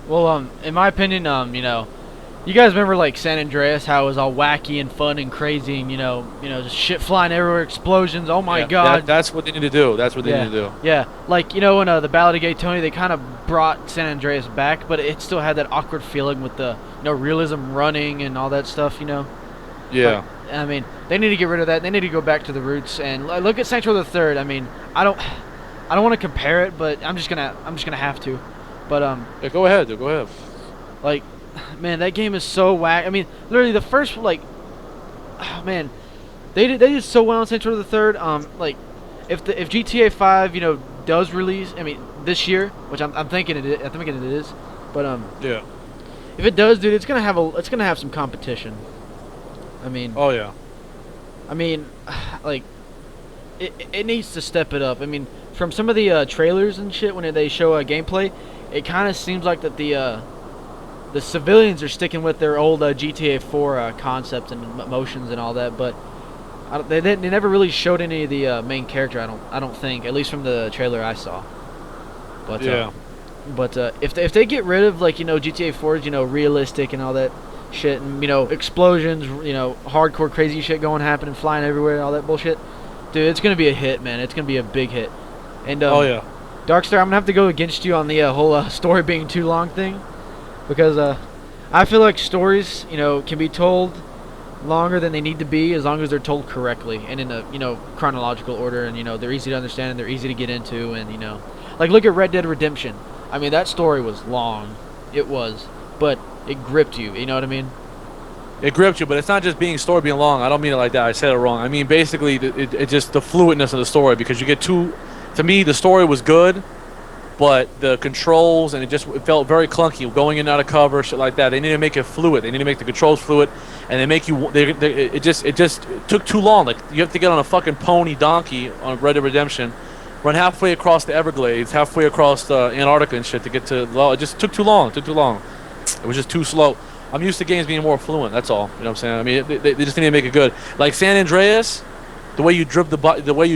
A: Well, in my opinion, you guys remember like San Andreas, how it was all wacky and fun and crazy, and just shit flying everywhere, explosions. Oh my God.
D: That's what they need to do. That's what they need to do.
A: Yeah, like in the Ballad of Gay Tony, they kind of brought San Andreas back, but it still had that awkward feeling with the realism running and all that stuff.
D: Yeah.
A: But, I mean, they need to get rid of that. They need to go back to the roots and look at Saints Row the Third. I mean, I don't want to compare it, but I'm just gonna have to. But
D: Yeah, go ahead, dude. Go ahead.
A: like, man, that game is so whack. I mean, literally the first man, they did so well in Saints Row the Third. Like, if GTA 5 does release, I mean this year, which I'm thinking it is, but
D: Yeah.
A: if it does, dude, it's gonna have some competition. I mean,
D: Oh yeah.
A: like, it needs to step it up. I mean, from some of the trailers and shit when they show gameplay, it kind of seems like that the civilians are sticking with their old GTA 4 concepts and motions and all that, but they never really showed any of the main character. I don't think, at least from the trailer I saw. But
D: Yeah.
A: If they get rid of GTA 4's realistic and all that shit, and explosions, hardcore crazy shit happening, flying everywhere, all that bullshit, dude, it's gonna be a hit, man. It's gonna be a big hit. And
D: Oh yeah.
A: Darkstar, I'm gonna have to go against you on the whole story being too long thing, because I feel like stories can be told longer than they need to be as long as they're told correctly and in a chronological order, and they're easy to understand and they're easy to get into, and like look at Red Dead Redemption. I mean, that story was long, it was, but it gripped you. You know what I mean?
D: It gripped you, but it's not just story being long. I don't mean it like that. I said it wrong. I mean basically it just the fluidness of the story, because you get too. To me, the story was good, but the controls and it felt very clunky, going in and out of cover, shit like that. They need to make it fluid. They need to make the controls fluid, and they make you. It just took too long. Like, you have to get on a fucking pony donkey on Red Dead Redemption, run halfway across the Everglades, halfway across Antarctica and shit to get to. Well, it just took too long. It was just too slow. I'm used to games being more fluent. That's all. You know what I'm saying? I mean, they just need to make it good. Like San Andreas. The way you drove the bike, the way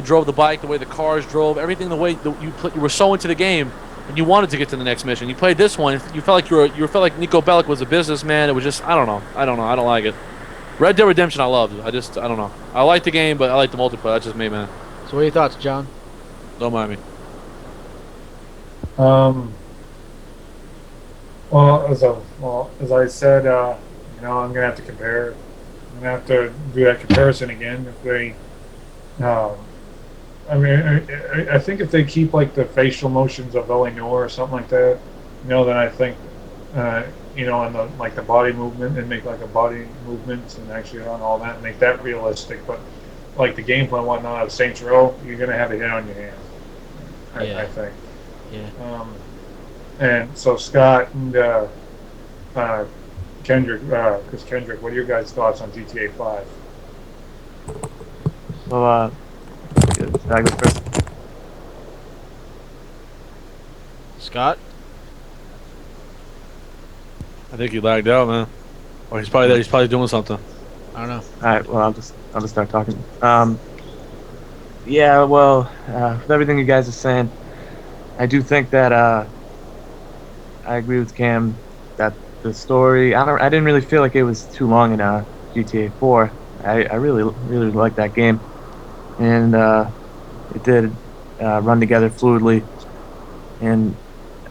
D: the cars drove, everything, the way you were so into the game, and you wanted to get to the next mission. You played this one, you felt like you felt like Nico Bellic was a businessman. It was just, I don't know, I don't like it. Red Dead Redemption, I loved. I don't know. I like the game, but I like the multiplayer. That's just me, man.
A: So what are your thoughts, John?
D: Don't mind me.
C: As I said, I'm gonna have to compare. I'm gonna have to do that comparison again. If they, I think if they keep like the facial motions of Eleanor or something like that, then I think, and the body movement, and make like a body movement and actually run all that and make that realistic. But like the gameplay and whatnot of Saints Row, you're gonna have a hit on your hands. I think.
A: Yeah.
C: And so Scott and Kendrick, what are your guys' thoughts on GTA 5?
E: Well, should I go first?
A: Scott?
D: I think he lagged out, man. Or he's probably there. He's probably doing something.
A: I don't know.
E: All right. Well, I'll just start talking. Yeah. Well, with everything you guys are saying, I do think that I agree with Cam that the story. I didn't really feel like it was too long in GTA 4. I really liked that game, and it did run together fluidly. And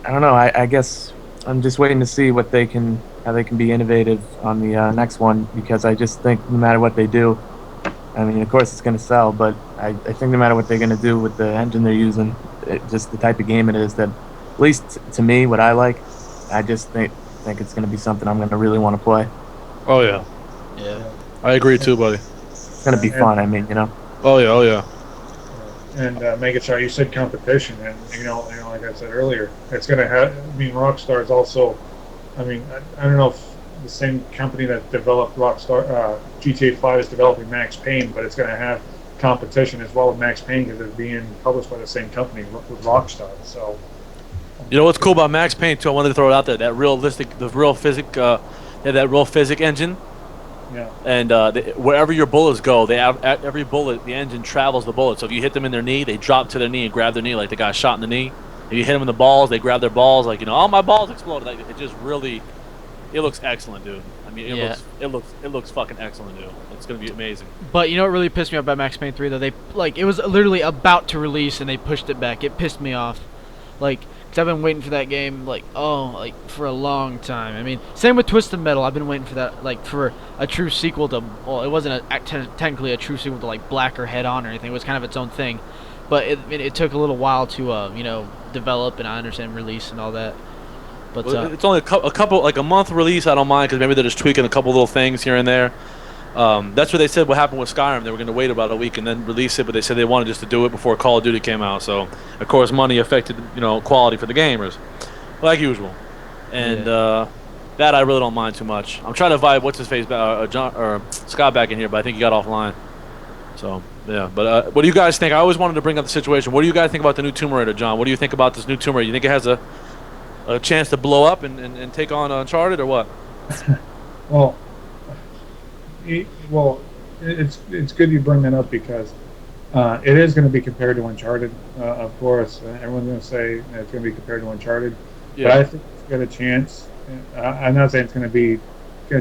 E: I don't know. I guess I'm just waiting to see what they can how they can be innovative on the next one, because I just think no matter what they do, I mean, of course it's going to sell, but I think no matter what they're going to do with the engine they're using, just the type of game it is, that at least to me, what I like, I just think it's going to be something I'm going to really want to play.
D: Oh yeah,
A: Yeah.
D: I agree too, buddy.
E: It's going to be fun. I mean,
D: Oh yeah, oh yeah.
C: And make it so you said competition, and like I said earlier, it's going to have. I mean, Rockstar is also. I mean, I don't know if the same company that developed Rockstar GTA 5 is developing Max Payne, but it's going to have competition as well with Max Payne because it's being published by the same company with Rockstar. So.
D: You know what's cool about Max Payne too? I wanted to throw it out there. That real physics engine.
C: Yeah.
D: And wherever your bullets go, every bullet, the engine travels the bullet. So if you hit them in their knee, they drop to their knee and grab their knee, like the guy shot in the knee. If you hit them in the balls, they grab their balls, like oh, my balls exploded. Like it just really, it looks excellent, dude. I mean, it looks fucking excellent, dude. It's gonna be amazing.
A: But you know what really pissed me off about Max Payne 3 though? It was literally about to release and they pushed it back. It pissed me off, because I've been waiting for that game for a long time. I mean, same with Twisted Metal. I've been waiting for that for a true sequel to. Well, it wasn't technically a true sequel to Black or Head On or anything. It was kind of its own thing, but it took a little while to develop and I understand release and all that. But
D: it's only a couple, like a month release. I don't mind because maybe they're just tweaking a couple little things here and there. That's what they said. What happened with Skyrim? They were going to wait about a week and then release it, but they said they wanted just to do it before Call of Duty came out. So, of course, money affected quality for the gamers, like usual. And that I really don't mind too much. I'm trying to vibe what's his face, John or Scott back in here, but I think he got offline. So yeah. But what do you guys think? I always wanted to bring up the situation. What do you guys think about the new Tomb Raider, John? What do you think about this new Tomb Raider? You think it has a chance to blow up and take on Uncharted or what?
C: Well, it's good you bring that up because it is going to be compared to Uncharted. Of course, everyone's going to say it's going to be compared to Uncharted, but I think it's got a chance. I'm not saying it's going to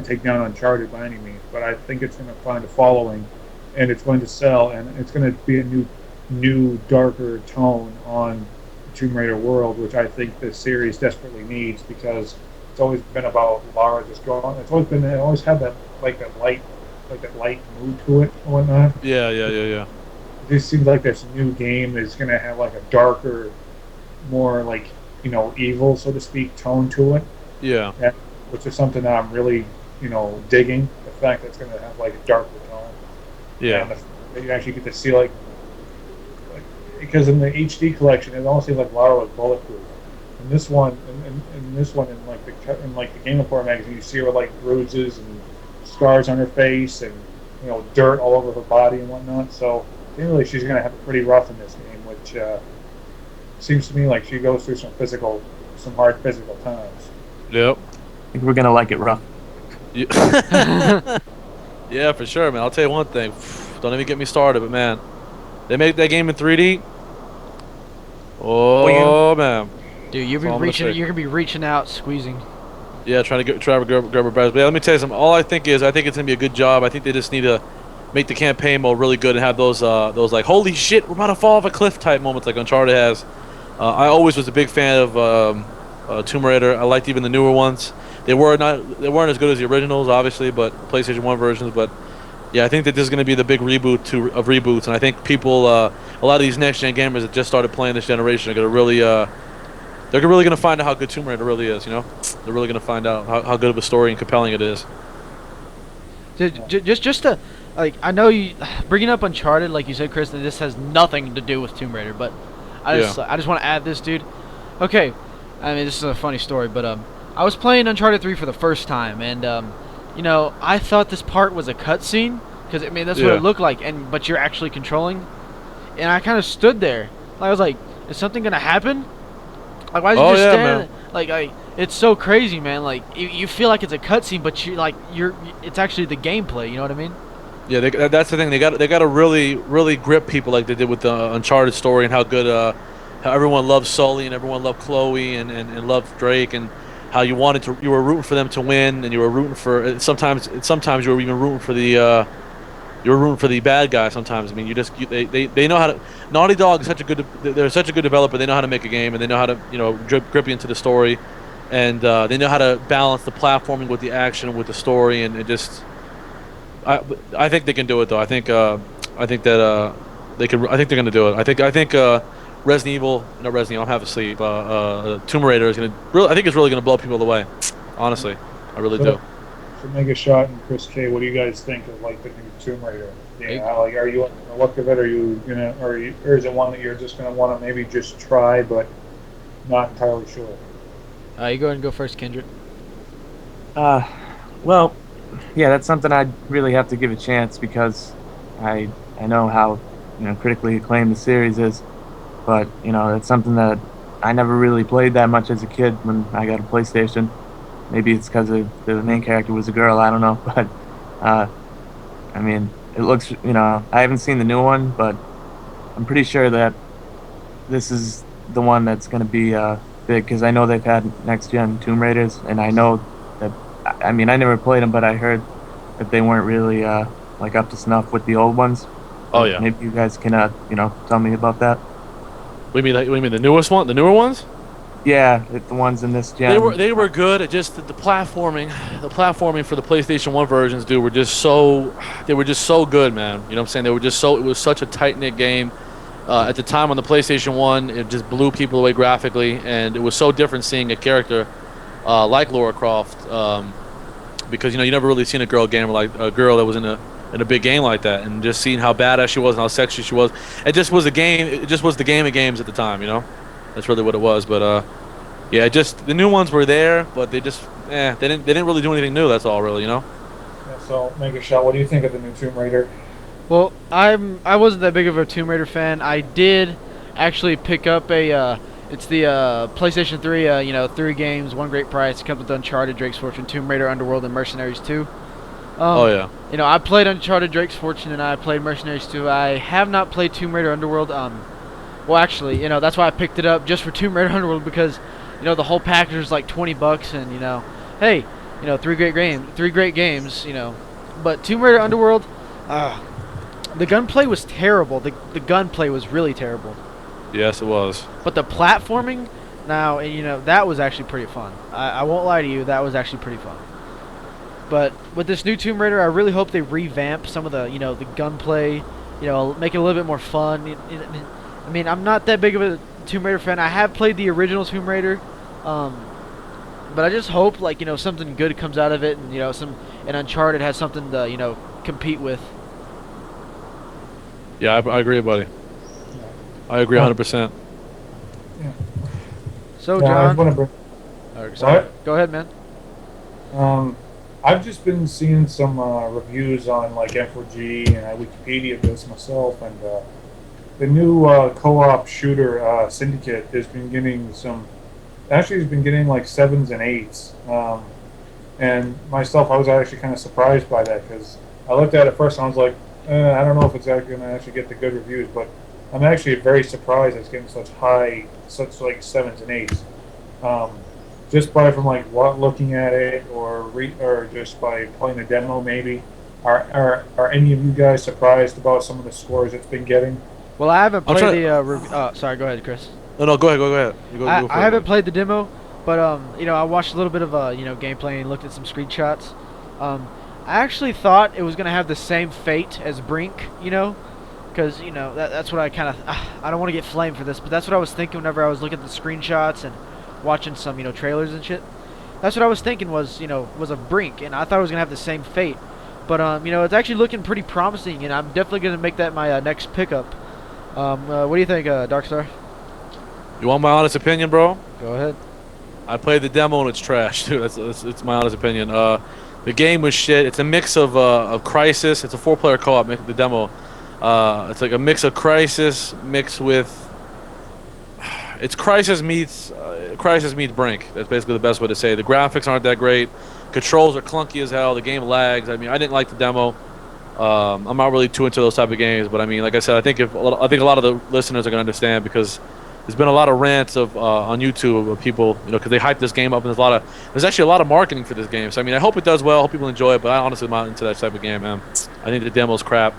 C: take down Uncharted by any means, but I think it's going to find a following, and it's going to sell, and it's going to be a new darker tone on the Tomb Raider world, which I think the series desperately needs because it's always been about Lara just going. It always had that that light mood to it and whatnot.
D: Yeah.
C: It just seems like this new game is going to have a darker, more evil, so to speak, tone to it.
D: Yeah.
C: Which is something that I'm really, digging. The fact that it's going to have a darker tone.
D: Yeah.
C: And you actually get to see because in the HD collection, it almost seems like Lara was bulletproof. In this one, in the Game Report magazine, you see her with bruises and scars on her face and dirt all over her body and whatnot. So generally, she's going to have it pretty rough in this game, which seems to me like she goes through some hard physical times.
D: Yep.
E: I think we're going to like it rough.
D: Yeah, for sure, man. I'll tell you one thing. Don't even get me started, but man, they make that game in 3D. Oh man,
A: dude, you're gonna be reaching out, squeezing.
D: Yeah, trying to grab her breath. But yeah, let me tell you something. All I think it's gonna be a good job. I think they just need to make the campaign mode really good and have those holy shit, we're about to fall off a cliff type moments like Uncharted has. I always was a big fan of Tomb Raider. I liked even the newer ones. They weren't as good as the originals, obviously, but PlayStation 1 versions. But yeah, I think that this is going to be the big reboot of reboots, and I think people, a lot of these next gen gamers that just started playing this generation are going to really, they're really going to find out how good Tomb Raider really is. They're really going to find out how good of a story and compelling it is.
A: Just to, I know you bringing up Uncharted, like you said, Chris, that this has nothing to do with Tomb Raider, but I just want to add this, dude. Okay, I mean this is a funny story, but I was playing Uncharted 3 for the first time, and I thought this part was a cutscene because I mean that's what it looked like, but you're actually controlling, and I kind of stood there. I was like, is something gonna happen? Why is it just standing? It's so crazy, man. You feel like it's a cutscene, but it's actually the gameplay. You know what I mean?
D: Yeah, that's the thing. They got to really grip people like they did with the Uncharted story and how good how everyone loved Sully and everyone loved Chloe and loved Drake and how you were rooting for them to win and you were rooting for sometimes you were even rooting for the bad guy sometimes. I mean, they know how to. Naughty Dog is they're such a good developer. They know how to make a game and they know how to grip you into the story. and they know how to balance the platforming with the action, with the story, and it just. I think they can do it though. I think that they could. I think they're gonna do it. I think Resident Evil, no Resident Evil. I'm half asleep. Tomb Raider is gonna. Really, I think it's really gonna blow people away. Honestly, I really do.
C: So Mega Shot and Chris K, what do you guys think of like the new Tomb Raider? Yeah, like are you on the look of it? Are you gonna, or is it one that you're just gonna want to maybe just try, but not entirely sure?
A: You go ahead and go first, Kendrick.
E: Well, yeah, that's something I'd really have to give a chance because I know how critically acclaimed the series is, but it's something that I never really played that much as a kid when I got a PlayStation. Maybe it's because the main character was a girl. I don't know, but I mean, it looks. I haven't seen the new one, but I'm pretty sure that this is the one that's going to be big because I know they've had next gen Tomb Raiders, and I know that. I mean, I never played them, but I heard that they weren't really like up to snuff with the old ones.
D: Oh yeah.
E: Maybe you guys can tell me about that.
D: What do you mean the newest one? The newer ones?
E: Yeah, the ones in this gen.
D: They were good. It just the platforming for the PlayStation 1 versions, dude, were just so good, man. You know what I'm saying? They were just so. It was such a tight knit game. At the time on the PlayStation 1, it just blew people away graphically, and it was so different seeing a character like Lara Croft, because you never really seen a girl that was in a big game like that, and just seeing how badass she was and how sexy she was. It just was a game. It just was the game of games at the time. That's really what it was. But yeah, just the new ones were there, but they just they didn't really do anything new. That's all, really.
C: Yeah, so Mega Shot, what do you think of the new Tomb Raider?
A: Well, I wasn't that big of a Tomb Raider fan. I did actually pick up it's the PlayStation 3, 3 games, one great price. It comes with Uncharted, Drake's Fortune, Tomb Raider, Underworld, and Mercenaries 2.
D: Oh yeah.
A: I played Uncharted, Drake's Fortune, and I played Mercenaries 2. I have not played Tomb Raider Underworld. Well, actually, that's why I picked it up just for Tomb Raider Underworld because, the whole package was like $20, and hey, three great games, But Tomb Raider Underworld, the gunplay was terrible. The gunplay was really terrible.
D: Yes, it was.
A: But the platforming, now, that was actually pretty fun. I won't lie to you, that was actually pretty fun. But with this new Tomb Raider, I really hope they revamp some of the, the gunplay, make it a little bit more fun. I mean, I'm not that big of a Tomb Raider fan. I have played the original Tomb Raider, but I just hope, like, something good comes out of it, and, and Uncharted has something to, compete with.
D: Yeah, I agree, buddy. I agree 100%.
C: Yeah.
A: So,
C: Yeah, I
A: John,
C: want to
A: what? Go ahead, man.
C: I've just been seeing some reviews on like F4G, and I Wikipedia this myself, and the new co-op shooter Syndicate has been getting actually has been getting like 7s and 8s, and myself, I was actually kind of surprised by that because I looked at it first and I was like, I don't know if it's actually going to actually get the good reviews, but I'm actually very surprised it's getting such like 7s and 8s. Just by from like looking at it or just by playing the demo, maybe. Are any of you guys surprised about some of the scores it's been getting?
A: Well, I haven't played the sorry, go ahead, Chris.
D: No, go ahead.
A: I haven't played the demo, but I watched a little bit of gameplay and looked at some screenshots. I actually thought it was gonna have the same fate as Brink, because that's what I kind of I don't want to get flamed for this, but that's what I was thinking whenever I was looking at the screenshots and watching some trailers and shit. That's what I was thinking was a Brink, and I thought it was gonna have the same fate. But it's actually looking pretty promising, and I'm definitely gonna make that my next pickup. What do you think, Darkstar?
D: You want my honest opinion, bro?
A: Go ahead.
D: I played the demo and it's trash, dude. It's my honest opinion. The game was shit. It's a mix of Crisis. It's a 4-player co-op. The demo. It's like a mix of Crisis mixed with. It's Crisis meets Brink. That's basically the best way to say it. The graphics aren't that great. Controls are clunky as hell. The game lags. I mean, I didn't like the demo. I'm not really too into those type of games, but I mean, like I said, I think a lot of the listeners are gonna understand because there's been a lot of rants on YouTube of people, because they hype this game up, and there's actually a lot of marketing for this game. So I mean, I hope it does well. I hope people enjoy it, but I honestly am not into that type of game, man. I think the demo's crap.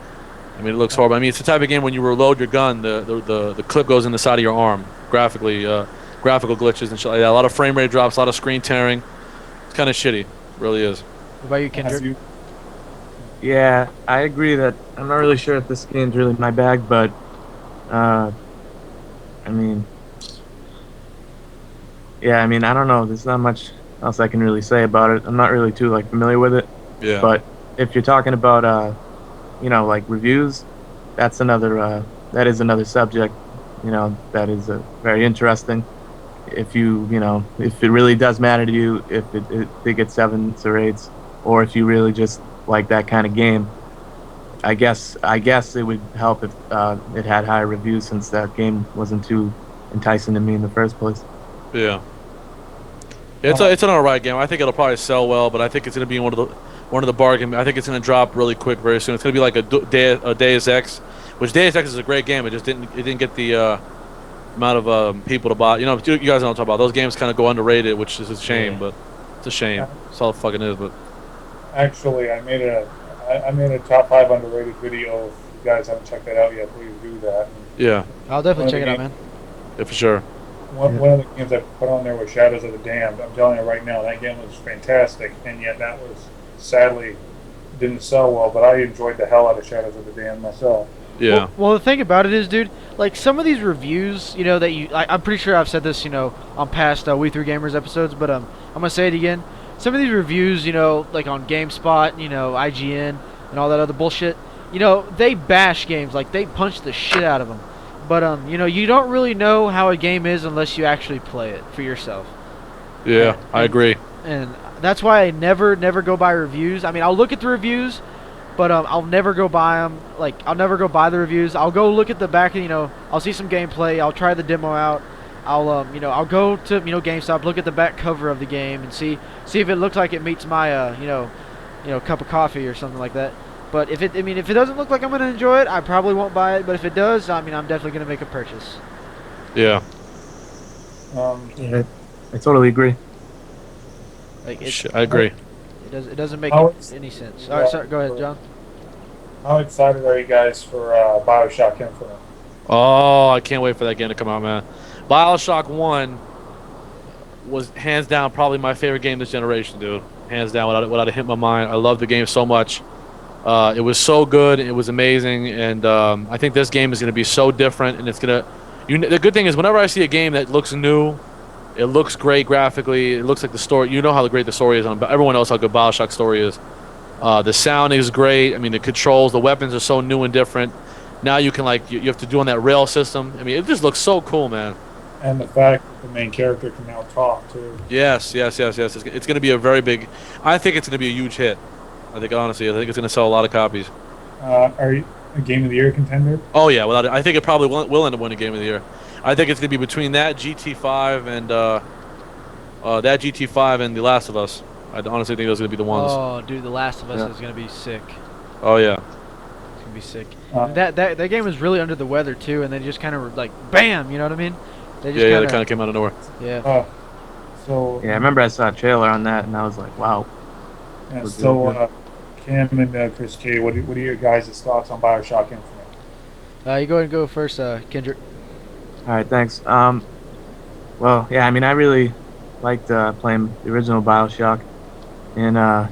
D: I mean, it looks horrible. I mean, it's the type of game when you reload your gun, the clip goes in the side of your arm. Graphically, graphical glitches and shit like that. A lot of frame rate drops, a lot of screen tearing. It's kind of shitty, really is.
A: What about you, Kendrick?
E: Yeah, I agree that I'm not really sure if this game's really my bag, but I mean, yeah, I mean, I don't know. There's not much else I can really say about it. I'm not really too like familiar with it.
D: Yeah.
E: But if you're talking about like reviews, that's another that is another subject, that is very interesting. If if it really does matter to you, if it gets 7s or 8s, or if you really just like that kind of game, I guess it would help if it had higher reviews, since that game wasn't too enticing to me in the first place.
D: Yeah. It's an alright game. I think it'll probably sell well, but I think it's gonna be one of the bargain. I think it's gonna drop really quick very soon. It's gonna be like a Deus Ex, which Deus Ex is a great game. It just didn't get the amount of people to buy. You guys know what I'm talking about. Those games kind of go underrated, which is a shame, but it's a shame. It's all it fucking is. But
C: actually, I made a top 5 underrated video. If you guys haven't checked that out yet, please do that.
D: yeah,
A: I'll definitely check it out, man.
D: yeah, for sure.
C: One of the games I put on there was Shadows of the Damned. I'm telling you right now, that game was fantastic, and yet that was sadly didn't sell well. But I enjoyed the hell out of Shadows of the Damned myself.
D: Yeah.
A: Well, the thing about it is, dude, like some of these reviews, I'm pretty sure I've said this, on past We Three Gamers episodes, but I'm gonna say it again. Some of these reviews, like on GameSpot, IGN, and all that other bullshit, they bash games, like they punch the shit out of them. But you don't really know how a game is unless you actually play it for yourself.
D: Yeah, I agree.
A: And that's why I never go by reviews. I mean, I'll look at the reviews, but I'll never go buy them. Like, I'll never go buy the reviews. I'll go look at the back, I'll see some gameplay. I'll try the demo out. I'll go to, GameStop, look at the back cover of the game and see if it looks like it meets my, cup of coffee or something like that. But if it doesn't look like I'm going to enjoy it, I probably won't buy it. But if it does, I'm definitely going to make a purchase.
D: Yeah.
E: Yeah, I totally agree.
A: Like
D: I agree.
A: It doesn't make any sense. All right, sorry, go ahead, John.
C: How excited are you guys for BioShock Infinite?
D: Oh, I can't wait for that game to come out, man. BioShock 1 was hands down probably my favorite game this generation, dude. Hands down, without a hit in my mind. I love the game so much. It was so good. It was amazing, and I think this game is going to be so different. And it's gonna. The good thing is, whenever I see a game that looks new, it looks great graphically. It looks like the story. You know how great the story is. Everyone knows how good BioShock story is. The sound is great. I mean, the controls, the weapons are so new and different. Now you can you have to do on that rail system. I mean, it just looks so cool, man.
C: And the fact that the main character can now talk too.
D: Yes. It's going to be a very big. I think it's going to be a huge hit. I think it's going to sell a lot of copies.
C: Are you a Game of the Year contender?
D: Oh yeah, I think it probably will end up winning Game of the Year. I think it's going to be between that GT5 and The Last of Us. I honestly think those are going to be the ones.
A: Oh, dude, The Last of Us is going to be sick.
D: Oh yeah,
A: it's going to be sick. That game was really under the weather too, and then just kind of like bam, you know what I mean? They kind
D: of came out of nowhere.
A: Yeah.
C: So
E: yeah, I remember I saw a trailer on that, and I was like, wow.
C: Yeah, so Cam and Chris K, what are your guys' thoughts on BioShock Infinite?
A: You go ahead and go first, Kendrick.
E: All right, thanks. Well, yeah, I mean, I really liked playing the original BioShock, and I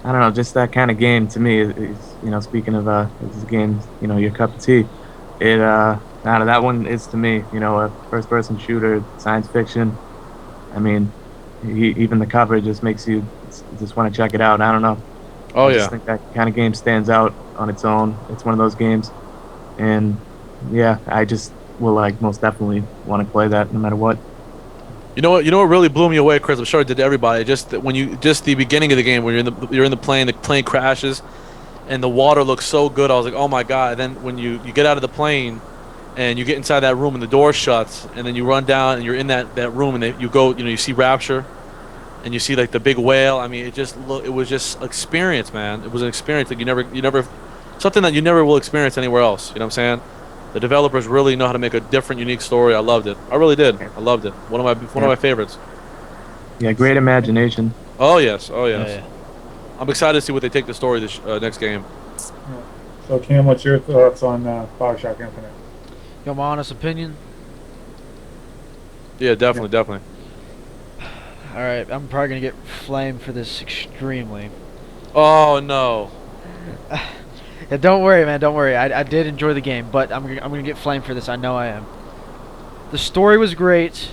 E: don't know, just that kind of game to me is, speaking of this game, your cup of tea. That one is to me, a first-person shooter, science fiction. I mean, even the cover just makes you just want to check it out. I don't know.
D: Oh
E: I just think that kind of game stands out on its own. It's one of those games, and yeah, I just will most definitely want to play that no matter what.
D: You know what really blew me away, Chris? I'm sure it did to everybody. Just the beginning of the game when you're in the plane crashes, and the water looks so good. I was like, oh my god! And then when you get out of the plane, and you get inside that room and the door shuts, and then you run down and you're in that room, and you see Rapture, and you see the big whale. I mean, it was just experience, man. It was an experience that you never something that you never will experience anywhere else. You know what I'm saying? The developers really know how to make a different, unique story. I loved it. I really did. I loved it. One of my favorites.
E: Yeah, great imagination.
D: Oh yes.
A: Yeah.
D: I'm excited to see what they take the story this next game.
C: So Cam, what's your thoughts on BioShock Infinite?
A: You want my honest opinion?
D: Yeah, definitely, definitely.
A: All right, I'm probably gonna get flamed for this extremely.
D: Oh no.
A: Yeah, don't worry, man. Don't worry. I did enjoy the game, but I'm gonna get flamed for this. I know I am. The story was great.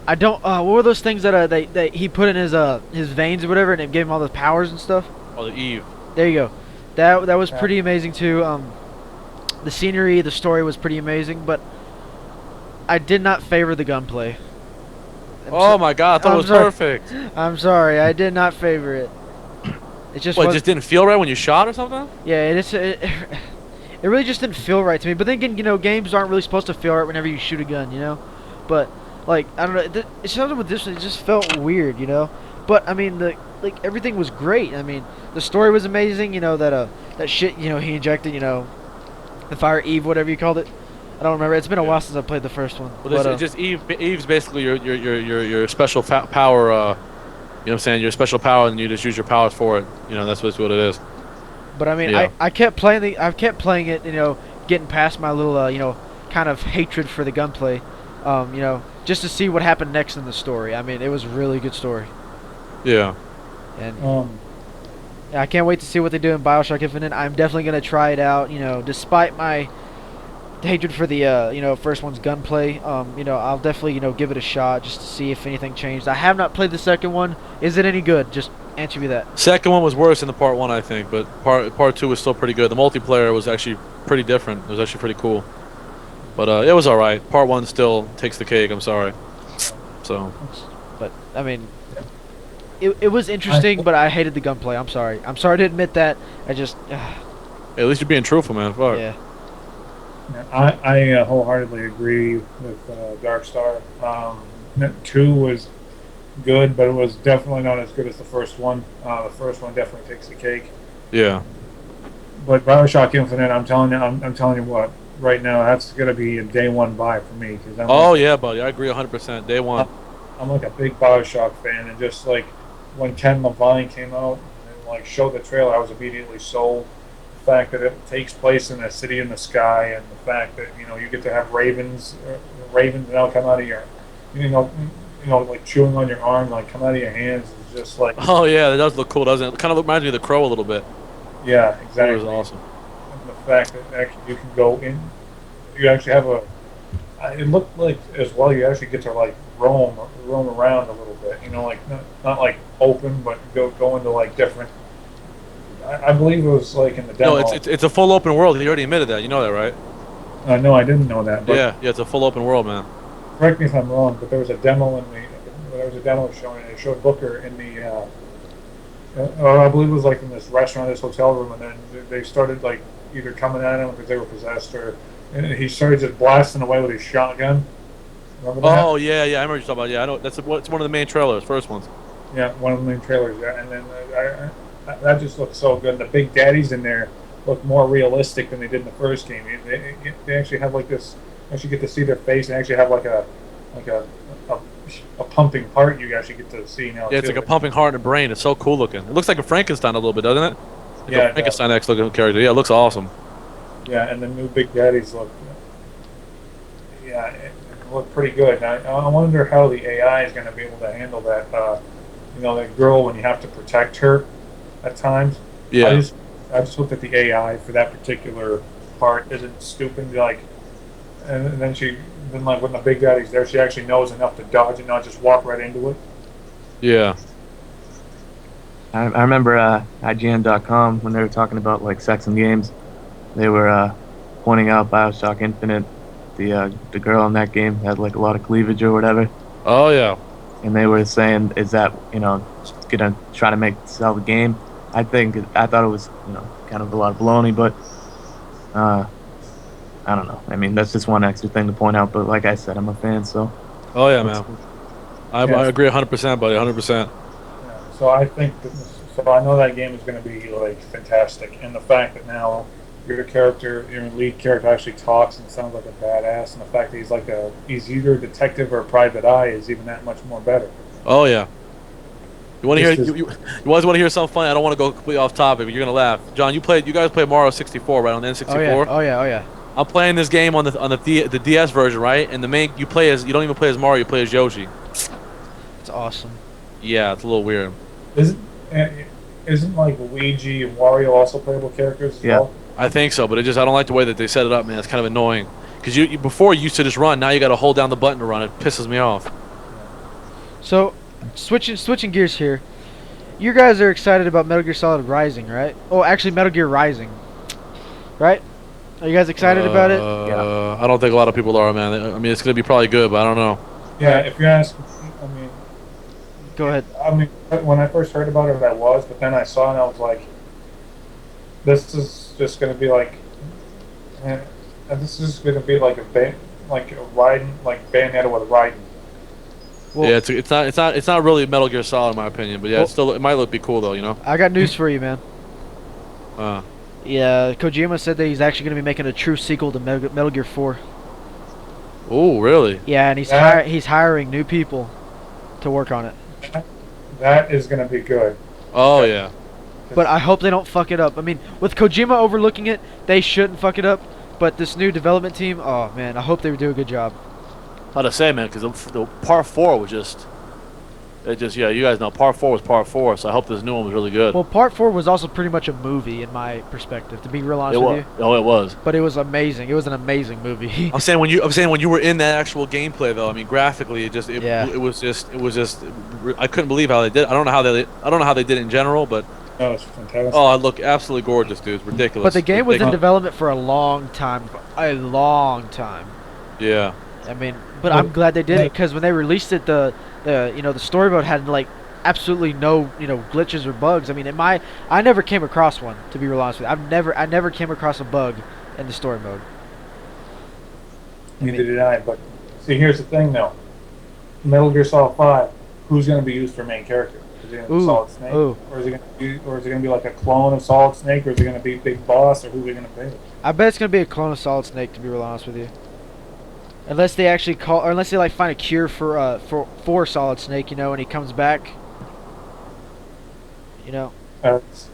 A: I don't. What were those things that he put in his veins or whatever, and it gave him all the powers and stuff?
D: Oh, the Eve.
A: There you go. That was pretty amazing too. The scenery, the story was pretty amazing, but I did not favor the gunplay.
D: Oh my God, I thought it was perfect.
A: I'm sorry, I did not favor it. It just
D: What, it just didn't feel right when you shot or something?
A: Yeah, it really just didn't feel right to me. But then again, games aren't really supposed to feel right whenever you shoot a gun, But like, I don't know, it's something with this one. It just felt weird, But I mean, everything was great. I mean, the story was amazing. That shit, he injected, the fire Eve, whatever you called it. I don't remember. It's been a while since I played the first one.
D: Well, it's just Eve's basically your special power. You know what I'm saying? Your special power, and you just use your powers for it. That's what it is.
A: But I mean,
D: Yeah.
A: I kept playing it. Getting past my little, kind of hatred for the gunplay. Just to see what happened next in the story. I mean, it was a really good story.
D: Yeah.
A: And I can't wait to see what they do in BioShock Infinite. I'm definitely gonna try it out. Despite my hatred for the first one's gunplay, I'll definitely give it a shot just to see if anything changed. I have not played the second one. Is it any good? Just answer me that.
D: Second one was worse than the part one, I think, but part two was still pretty good. The multiplayer was actually pretty different. It was actually pretty cool. But it was all right. Part one still takes the cake. I'm sorry. So.
A: But I mean, it was interesting, but I hated the gunplay. I'm sorry. I'm sorry to admit that. I just.
D: Hey, at least you're being truthful, man. Fuck.
A: Yeah.
C: I wholeheartedly agree with Darkstar. 2 was good, but it was definitely not as good as the first one. The first one definitely takes the cake.
D: Yeah.
C: But BioShock Infinite, I'm telling you what, right now that's gonna be a day one buy for me because
D: yeah, buddy, I agree 100%. Day one.
C: I'm like a big BioShock fan, and just like when Ken Levine came out and like showed the trailer, I was immediately sold. The fact that it takes place in a city in the sky, and the fact that you get to have ravens now come out of your, like chewing on your arm, like come out of your hands, is just like.
D: Oh yeah, that does look cool, doesn't it? It kind of reminds me of the Crow a little bit.
C: Yeah, exactly.
D: It was awesome.
C: And the fact that actually you can go in, you actually have a. It looked like as well. You actually get to like roam around a little bit. Like not like open, but go into like different. I believe it was like in the demo.
D: No, it's a full open world. He already admitted that. You know that, right?
C: No, I didn't know that. But
D: Yeah, it's a full open world, man.
C: correct me if I'm wrong, but there was a demo showing. It showed Booker in the. I believe it was like in this restaurant, this hotel room, and then they started like either coming at him because they were possessed, or and he started just blasting away with his shotgun. Remember that?
D: Oh yeah, I remember what you're talking about. Yeah, I know. It's one of the main trailers, first ones.
C: Yeah, one of the main trailers. Yeah, and then that just looked so good. The Big Daddies in there look more realistic than they did in the first game. They actually have like this. Actually, get to see their face and actually have like a pumping heart. You actually get to see now.
D: Yeah, it's like a pumping heart and a brain. It's so cool looking. It looks like a Frankenstein a little bit, doesn't it? Like
C: Yeah,
D: a Frankenstein-esque looking character. Yeah, it looks awesome.
C: Yeah, and the new Big Daddies look. Yeah, it look pretty good. I wonder how the AI is going to be able to handle that. That girl when you have to protect her at times.
D: Yeah.
C: I just hope that the AI for that particular part isn't stupid. Like, and then like when the Big Daddy's there, she actually knows enough to dodge and not just walk right into it.
D: Yeah.
E: I remember IGN.com when they were talking about like sex in games, they were pointing out BioShock Infinite. The girl in that game had like a lot of cleavage or whatever,
D: Oh yeah.
E: and they were saying, is that gonna try to sell the game? I thought it was kind of a lot of baloney, but I don't know. I mean, that's just one extra thing to point out. But like I said, I'm a fan, so.
D: Oh yeah, man. I agree 100%, buddy. 100%.
C: Yeah, so I think so I know that game is going to be like fantastic, and the fact that now your lead character actually talks and sounds like a badass, and the fact that he's either a detective or a private eye is even that much more better.
D: Oh yeah. You want to hear?
C: This is-
D: You always want to hear something funny. I don't want to go completely off topic, but you're gonna laugh. John, you guys played Mario 64, right, on the N64?
A: Oh yeah.
D: I'm playing this game on the DS version, right? And you don't even play as Mario, you play as Yoshi.
A: It's awesome.
D: Yeah, it's a little weird.
C: Isn't like Luigi and Wario also playable characters as well?
D: I think so, but I don't like the way that they set it up, man. It's kind of annoying. Because you before you used to just run, now you got to hold down the button to run. It pisses me off.
A: So, switching gears here. You guys are excited about Metal Gear Solid Rising, right? Oh, actually, Metal Gear Rising, right? Are you guys excited about it?
E: Yeah.
D: I don't think a lot of people are, man. I mean, it's gonna be probably good, but I don't know.
C: Yeah, if you ask, I mean,
A: Go ahead.
C: I mean, when I first heard about it, I was, but then I saw it and I was like, this is just going to be like, this is going to be like a riding, like Bayonetta with a riding.
A: Well,
D: Yeah, it's not really Metal Gear Solid in my opinion, but yeah,
A: Well-
D: it might be cool though, you know.
A: I got news for you, man.
D: Uh,
A: Yeah, Kojima said that he's actually going to be making a true sequel to Metal Gear 4.
D: oh, really?
A: Yeah, and
C: Yeah.
A: he's hiring new people to work on it.
C: That is going to be good.
D: Oh yeah.
A: But I hope they don't fuck it up. I mean, with Kojima overlooking it, they shouldn't fuck it up. But this new development team, oh man, I hope they do a good job.
D: Hard to say, man, because the part 4 was yeah, you guys know part 4 was part 4, so I hope this new one was really good.
A: Well, Part 4 was also pretty much a movie in my perspective, to be real honest with you.
D: Oh, it was.
A: But it was amazing. It was an amazing movie.
D: I'm saying when you were in that actual gameplay though, I mean graphically
A: Yeah.
D: it was just I couldn't believe how they did. I don't know how they did it in general, but
C: Oh, it's fantastic.
D: oh, it looked absolutely gorgeous, dude. It's ridiculous.
A: But the game was in
D: Ridiculous.
A: development for a long time. A long time.
D: Yeah.
A: I mean, but I'm glad they did it because when they released it, the story mode had like absolutely no glitches or bugs. I mean, I never came across one, to be real honest with you. I never came across a bug in the story mode.
C: Neither did I. But see, here's the thing, though. Metal Gear Solid 5. Who's going to be used for main character? Is it going to be Solid Snake, or is it going to be like a clone of Solid Snake, or is it going to be Big Boss, or who are we going to pick?
A: I bet it's gonna be a clone of Solid Snake, to be real honest with you. Unless they actually unless they like find a cure for Solid Snake, and he comes back.
C: As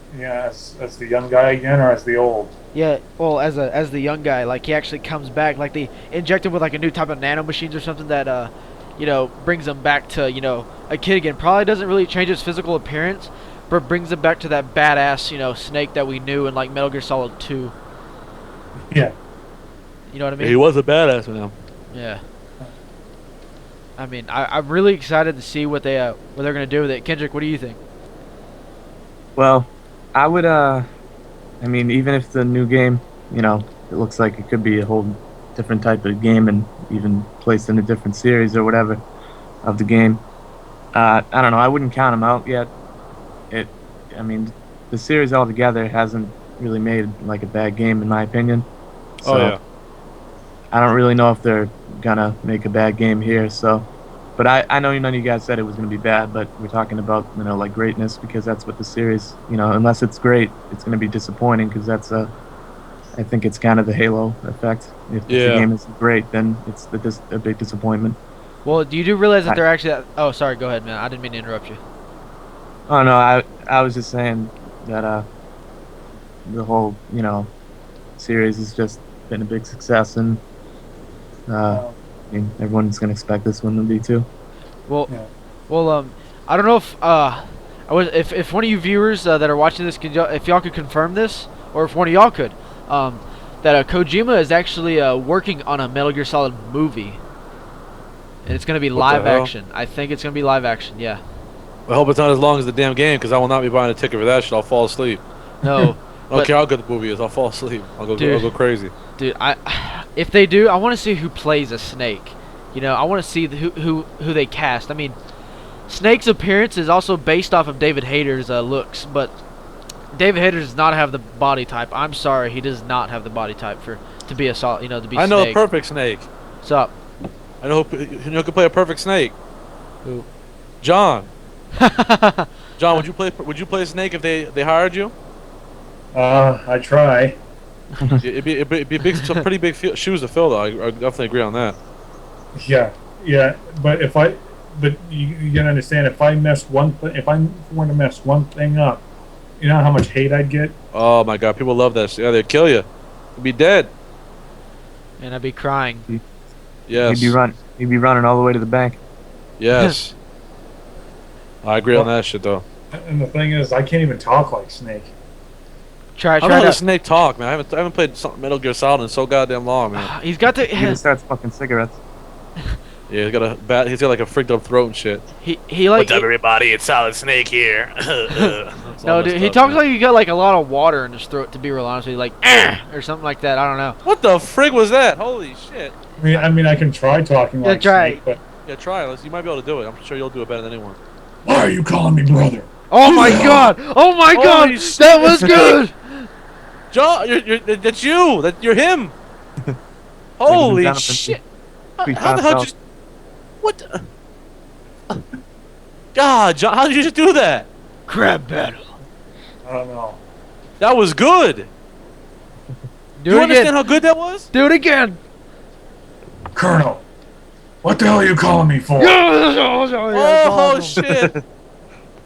C: the young guy again, or as the old?
A: Yeah, well, as the young guy, like he actually comes back, like they inject him with like a new type of nano machines or something that brings him back to a kid again. Probably doesn't really change his physical appearance, but brings him back to that badass Snake that we knew in like Metal Gear Solid 2.
C: Yeah.
A: You know what I mean?
D: He was a badass with him.
A: Yeah. I mean, I'm really excited to see what they're gonna do with it. Kendrick, what do you think?
E: Well, I would, I mean, even if the new game, it looks like it could be a whole different type of game and even placed in a different series or whatever of the game. I don't know. I wouldn't count them out yet. I mean, the series altogether hasn't really made like a bad game in my opinion. So
D: Oh yeah.
E: I don't really know if they're gonna make a bad game here. So, but I know none of you guys said it was gonna be bad, but we're talking about like greatness because that's what the series unless it's great, it's gonna be disappointing because that's I think it's kind of the Halo effect. If the game isn't great, then it's a big disappointment.
A: Well, do you realize that they're actually? Oh, sorry. Go ahead, man. I didn't mean to interrupt you.
E: Oh no, I was just saying that the whole series has just been a big success and I mean everyone's gonna expect this one to be too.
A: Well,
C: Yeah.
A: well, I don't know if one of you viewers that are watching this if y'all could confirm this, or if one of y'all could, that Kojima is actually working on a Metal Gear Solid movie, and it's gonna be
D: What the
A: live
D: hell?
A: action. I think it's gonna be live action. Yeah.
D: I hope it's not as long as the damn game, because I will not be buying a ticket for that shit. I'll fall asleep.
A: No.
D: I don't
A: But-
D: care how good the movie is. I'll fall asleep. I'll go crazy.
A: Dude, if they do, I want to see who plays a Snake. I want to see who they cast. I mean, Snake's appearance is also based off of David Hayter's looks, but David Hayter does not have the body type. I'm sorry, he does not have the body type to be a solid, to be
D: I know a
A: Snake.
D: perfect snake.
A: What's up?
D: I know who could play a perfect snake.
A: Who?
D: John. John, would you play a snake if they hired you?
C: I try.
D: It'd be some pretty big shoes to fill, though. I definitely agree on that.
C: Yeah. But you gotta understand, if I were to mess one thing up, you know how much hate I'd get.
D: Oh my God, people love that. Yeah, they'd kill you. You'd be dead.
A: And I'd be crying.
D: Yes.
E: He'd be running all the way to the bank.
D: Yes. I agree on that shit though.
C: And the thing is, I can't even talk like Snake.
A: Try
D: How the hell
A: to.
D: does Snake talk, man? I haven't played Metal Gear Solid in so goddamn long, man.
A: He's got
E: He even
A: the.
E: starts smoking cigarettes.
D: Yeah, he's got like a freaked up throat and shit.
A: He like.
D: everybody? It's Solid Snake here.
A: No, dude, he talks like he got like a lot of water in his throat. To be real honest with you, like or something like that. I don't know.
D: What the frig was that? Holy shit!
C: I mean, I can try talking like
A: try.
C: Snake, but
D: Yeah, try it. You might be able to do it. I'm sure you'll do it better than anyone.
C: why are you calling me brother?
A: Oh my god! Oh my god!
D: Holy shit.
A: That was good.
D: John, that's you. You're him. Holy
E: Donovan.
D: shit!
E: We
D: How the
E: found
D: hell
E: out.
D: did you? What? God, John, how did you just do that?
A: Crab battle.
C: I don't know.
D: That was good.
A: Do
D: You
A: it
D: understand
A: again.
D: how good that was?
A: Do it again.
C: Colonel, what the hell are you calling me for?
D: Oh shit!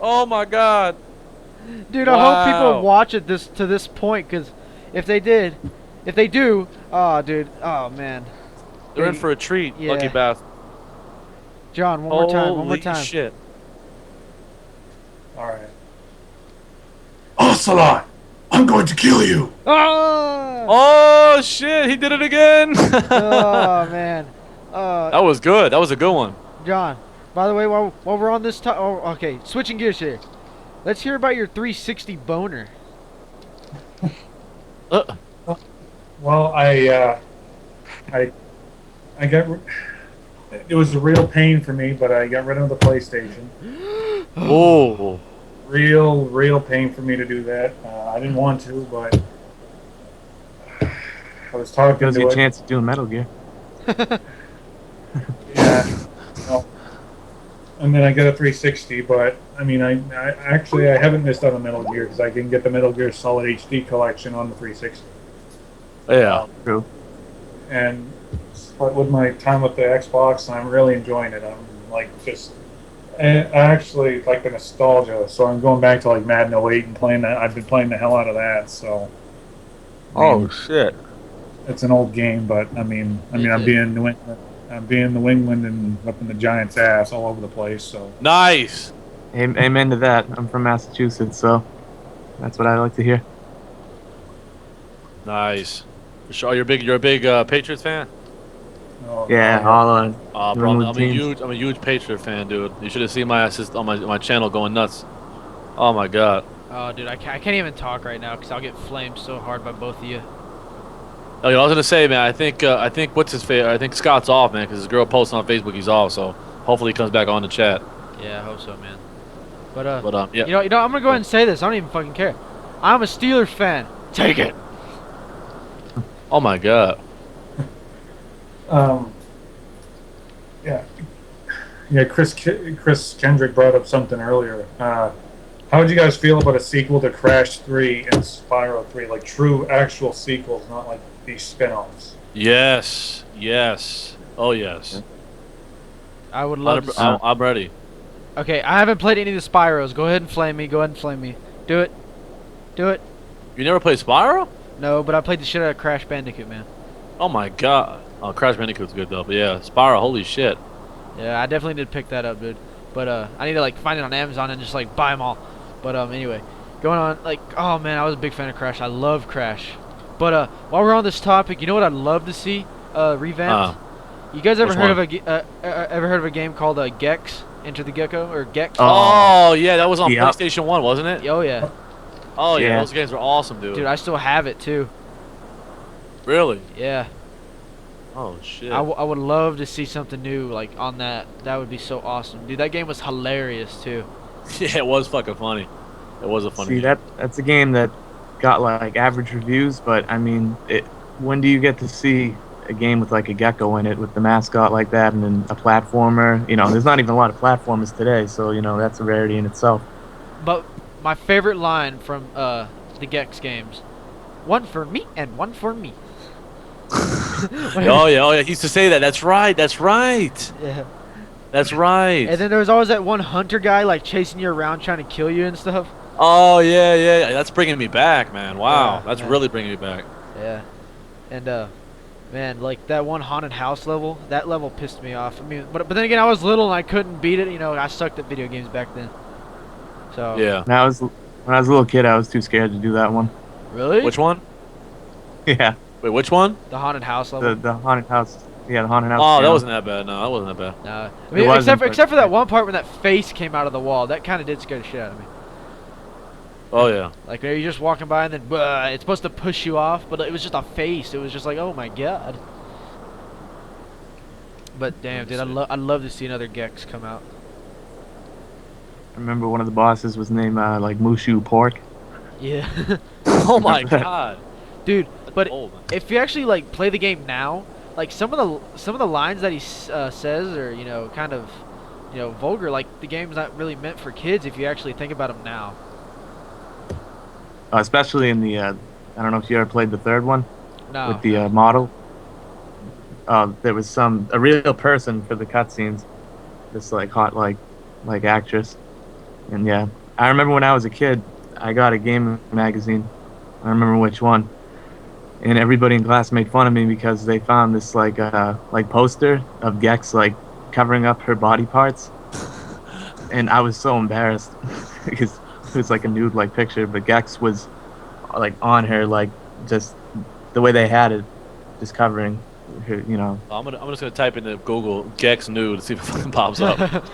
D: Oh my god!
A: Dude, I hope
D: Wow.
A: people watch it to this point, because if they do, oh, dude, oh man,
D: They're in for a treat,
A: Yeah.
D: Lucky Bath.
A: John, one more time, one more
D: Holy
A: time.
D: shit!
C: All right. Ocelot, I'm going to kill you.
A: Oh,
D: Oh shit! He did it again.
A: oh man,
D: That was good. That was a good one.
A: John. By the way, while we're on this topic, oh, okay, switching gears here. Let's hear about your 360 boner.
C: Well, I got. It was a real pain for me, but I got rid of the PlayStation.
D: Oh.
C: Real pain for me to do that. I didn't want to, but I was talking
E: Gives
C: to
E: you a
C: it.
E: chance of doing Metal Gear.
C: Yeah. Well, and then I got a 360, but I mean, I actually I haven't missed out on Metal Gear because I can get the Metal Gear Solid HD collection on the 360.
D: Yeah.
E: True.
C: And but with my time with the Xbox, I'm really enjoying it. I'm like just. And I actually like the nostalgia, so I'm going back to like Madden '08 and playing that. I've been playing the hell out of that. So
D: Oh shit!
C: it's an old game, but I'm being New England. I'm being New England and up in the Giants' ass all over the place. So
D: Nice.
E: Amen to that. I'm from Massachusetts, so that's what I like to hear.
D: Nice. For sure. You're a big Patriots fan.
E: Yeah, all on.
D: Bro,
E: New
D: I'm
E: teams.
D: a huge Patriot fan, dude. You should have seen my assist on my channel going nuts. Oh my god.
A: Oh, dude, I can't even talk right now because I'll get flamed so hard by both of you.
D: Oh, you know, I was gonna say, man. I think what's his favorite? I think Scott's off, man, because his girl posted on Facebook he's off. So hopefully he comes back on the chat.
A: Yeah, I hope so, man.
D: But yeah.
A: You know, I'm gonna go ahead and say this. I don't even fucking care. I'm a Steelers fan. Take it.
D: Oh my god.
C: Yeah. Chris Kendrick brought up something earlier. How would you guys feel about a sequel to Crash 3 and Spyro 3, like true actual sequels, not like these spin-offs?
D: Yes. Yes. Oh yes.
A: I would love to see.
D: I'm ready.
A: Okay, I haven't played any of the Spyros. Go ahead and flame me. Do it. Do it.
D: You never played Spyro?
A: No, but I played the shit out of Crash Bandicoot, man.
D: Oh my god. Oh, Crash Bandicoot's good though. But yeah, Spyro. Holy shit.
A: Yeah, I definitely did pick that up, dude. But I need to like find it on Amazon and just like buy them all. But anyway, going on, like, oh man, I was a big fan of Crash. I love Crash. But while we're on this topic, you know what I'd love to see revamped? You guys ever
D: Which
A: heard
D: one?
A: of a game called Gex? Enter the Gecko or Gex?
D: Oh yeah, that was on
E: Yep.
D: PlayStation 1, wasn't it?
A: Oh yeah,
D: Oh yeah,
E: Yeah.
D: those games were awesome, dude.
A: dude, I still have it too.
D: Really?
A: Yeah,
D: Oh shit.
A: I would love to see something new like on that. That would be so awesome, dude. That game was hilarious too.
D: Yeah, it was fucking funny. It was a funny
E: See,
D: game.
E: that's a game that got like average reviews, but I mean, when do you get to see a game with like a gecko in it with the mascot like that and then a platformer? You know, there's not even a lot of platformers today, so you know that's a rarity in itself.
A: But my favorite line from the Gex games, one for me and one for me.
D: Oh yeah. He used to say that. That's right.
A: Yeah.
D: That's right.
A: And then there was always that one hunter guy like chasing you around trying to kill you and stuff.
D: Oh yeah. That's bringing me back, man. Wow,
A: Yeah,
D: that's
A: man.
D: really bringing me back.
A: Yeah. And Man, like that one haunted house level, that level pissed me off. I mean, but then again, I was little and I couldn't beat it. You know, I sucked at video games back then. So
D: Yeah.
E: When I was a little kid, I was too scared to do that one.
A: really,
D: Which one?
E: Yeah,
D: Wait, which one?
A: the haunted house level.
E: the haunted house. Yeah, the haunted house.
D: Oh, that
E: channel.
D: wasn't that bad. No, that wasn't that bad.
A: Nah, I
E: It
A: mean,
E: wasn't,
A: except for
E: but-
A: that one part when that face came out of the wall, that kind of did scare the shit out of me.
D: Oh yeah.
A: Like you're just walking by and then it's supposed to push you off, but it was just a face. It was just like, oh my god. But damn, dude, I'd love to see another Gex come out.
E: I remember one of the bosses was named like Mushu Pork.
A: Yeah,
D: Oh my god.
A: dude. But
D: Old, man.
A: if you actually like play the game now, like some of the lines that he says are, you know, kind of, you know, vulgar. Like the game's not really meant for kids if you actually think about them now.
E: Especially in the I don't know if you ever played the third one
A: No.
E: with the model. There was a real person for the cutscenes, this like hot like actress, and yeah, I remember when I was a kid, I got a game magazine. I don't remember which one, and everybody in class made fun of me because they found this like poster of Gex like covering up her body parts, and I was so embarrassed because it was like a nude like picture, but Gex was like on her, like just the way they had it, just covering her, you know.
D: I'm just gonna type into Google Gex nude to see if it fucking pops up.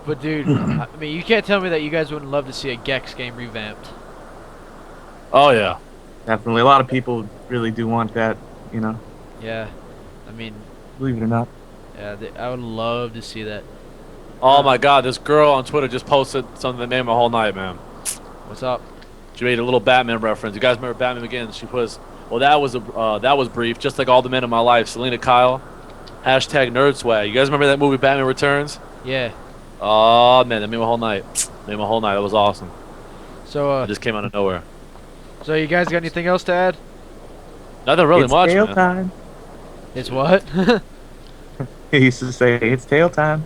A: But dude, I mean, you can't tell me that you guys wouldn't love to see a Gex game revamped.
D: Oh yeah.
E: Definitely, a lot of people really do want that, you know.
A: Yeah, I mean,
E: Believe it or not.
A: yeah, I would love to see that.
D: Oh my god, this girl on Twitter just posted something that made my whole night, man.
A: What's up?
D: She made a little Batman reference. You guys remember Batman Begins? She was, well, that was brief, just like all the men in my life. Selena Kyle, hashtag nerd swag. You guys remember that movie Batman Returns?
A: Yeah.
D: Oh man, that made my whole night. Made my whole night. That was awesome.
A: So
D: It just came out of nowhere.
A: so you guys got anything else to add?
D: Nothing really
E: It's
D: much,
E: tail
D: man.
E: time.
A: It's what?
E: He used to say, it's tail time.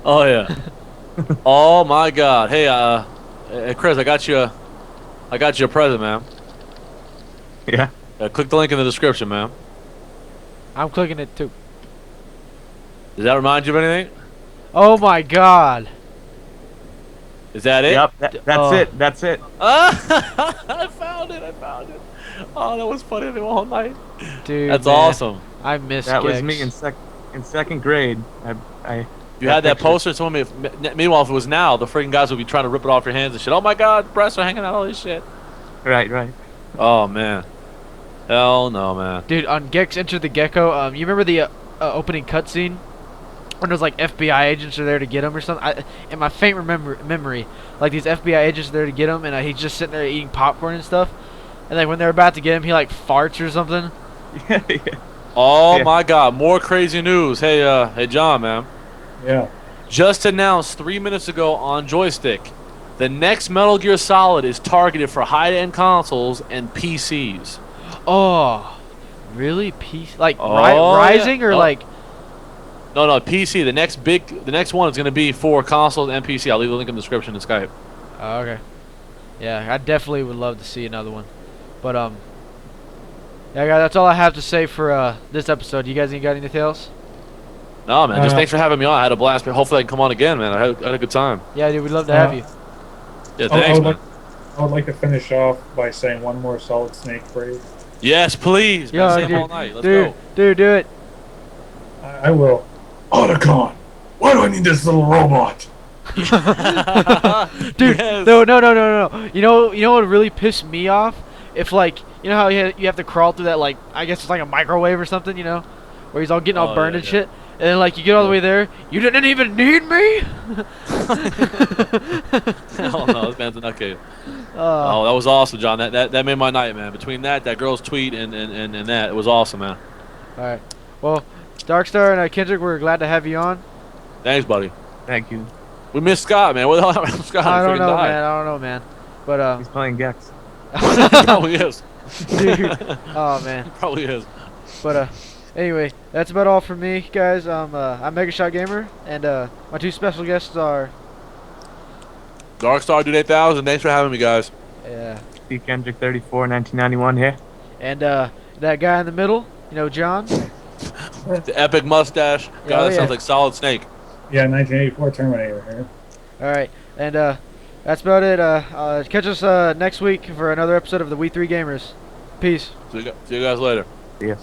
D: Oh yeah. Oh my god. Hey, Chris, I got you a present, man.
E: Yeah.
D: Click the link in the description, man.
A: I'm clicking it too.
D: Does that remind you of anything?
A: Oh my god.
D: Is that it?
E: Yep, that's it. That's it.
D: I found it. Oh, that was funny. That whole night.
A: Dude,
D: That's
A: man,
D: awesome.
A: I miss
E: That was
A: Gex.
E: me in second grade.
D: You had that poster. Told me. Meanwhile, if it was now, the freaking guys would be trying to rip it off your hands and shit. Oh my god, breasts are hanging out, all this shit.
E: Right.
D: Oh man. Hell no, man.
A: Dude, on Gex Enter the Gecko, you remember the opening cutscene? When there's like FBI agents are there to get him or something? In my faint memory, like these FBI agents are there to get him, and he's just sitting there eating popcorn and stuff. And like when they're about to get him, he like farts or something.
E: Yeah.
D: Oh
E: Yeah.
D: my god, more crazy news. Hey John, man.
C: Yeah.
D: Just announced 3 minutes ago on Joystick, the next Metal Gear Solid is targeted for high-end consoles and PCs.
A: Oh, really? Like
D: Oh, yeah.
A: Rising or
D: Oh.
A: like?
D: No, PC. The next one is gonna be for consoles and PC. I'll leave the link in the description in Skype.
A: Oh, okay. Yeah, I definitely would love to see another one. But yeah, guys, that's all I have to say for this episode. You guys ain't got anything else?
D: No, man. Just thanks for having me on. I had a blast. But hopefully I can come on again, man. I had a good time.
A: Yeah, dude, we'd love to have you.
D: Yeah,
C: I
D: thanks,
C: would,
D: man.
C: I would like to finish off by saying one more Solid Snake phrase.
D: Yes, please. Man,
A: Yo,
D: stay up
A: dude,
D: all night. Let's
A: dude, do it.
C: I will. Otacon! Why do I need this little robot?
D: go.
A: Dude,
D: Yes.
A: no. You know what would really piss me off? If like, you know how you have to crawl through that, like, I guess it's like a microwave or something, you know? Where he's all getting all
D: Oh,
A: burned
D: yeah,
A: and
D: yeah.
A: shit. And then like you get all the way there, you didn't even need me?
D: Hell no, this man's a nutcase. Oh, that was awesome, John. That made my night, man. Between that girl's tweet and that, it was awesome, man.
A: Alright. Well, Darkstar and Kendrick, we're glad to have you on.
D: Thanks, buddy.
E: Thank you.
D: We missed Scott, man. What the hell happened to Scott?
A: I
D: He
A: don't
D: freaking
A: know,
D: died.
A: man. I don't know, man. But
E: He's playing Gex.
D: Probably is.
A: dude. Oh man.
D: Probably is.
A: But anyway, that's about all for me, guys. I'm Mega Shot Gamer, and my two special guests are
D: Darkstardude8000. Thanks for having me, guys.
A: yeah,
E: ckendrick34 1991 here.
A: and that guy in the middle. John.
D: The epic mustache. God,
A: Oh,
D: that
A: yeah.
D: sounds like Solid Snake.
C: Yeah, 1984 Terminator here.
A: All right, and that's about it. Catch us next week for another episode of the We Three Gamers. Peace.
D: See you guys later.
E: Yeah.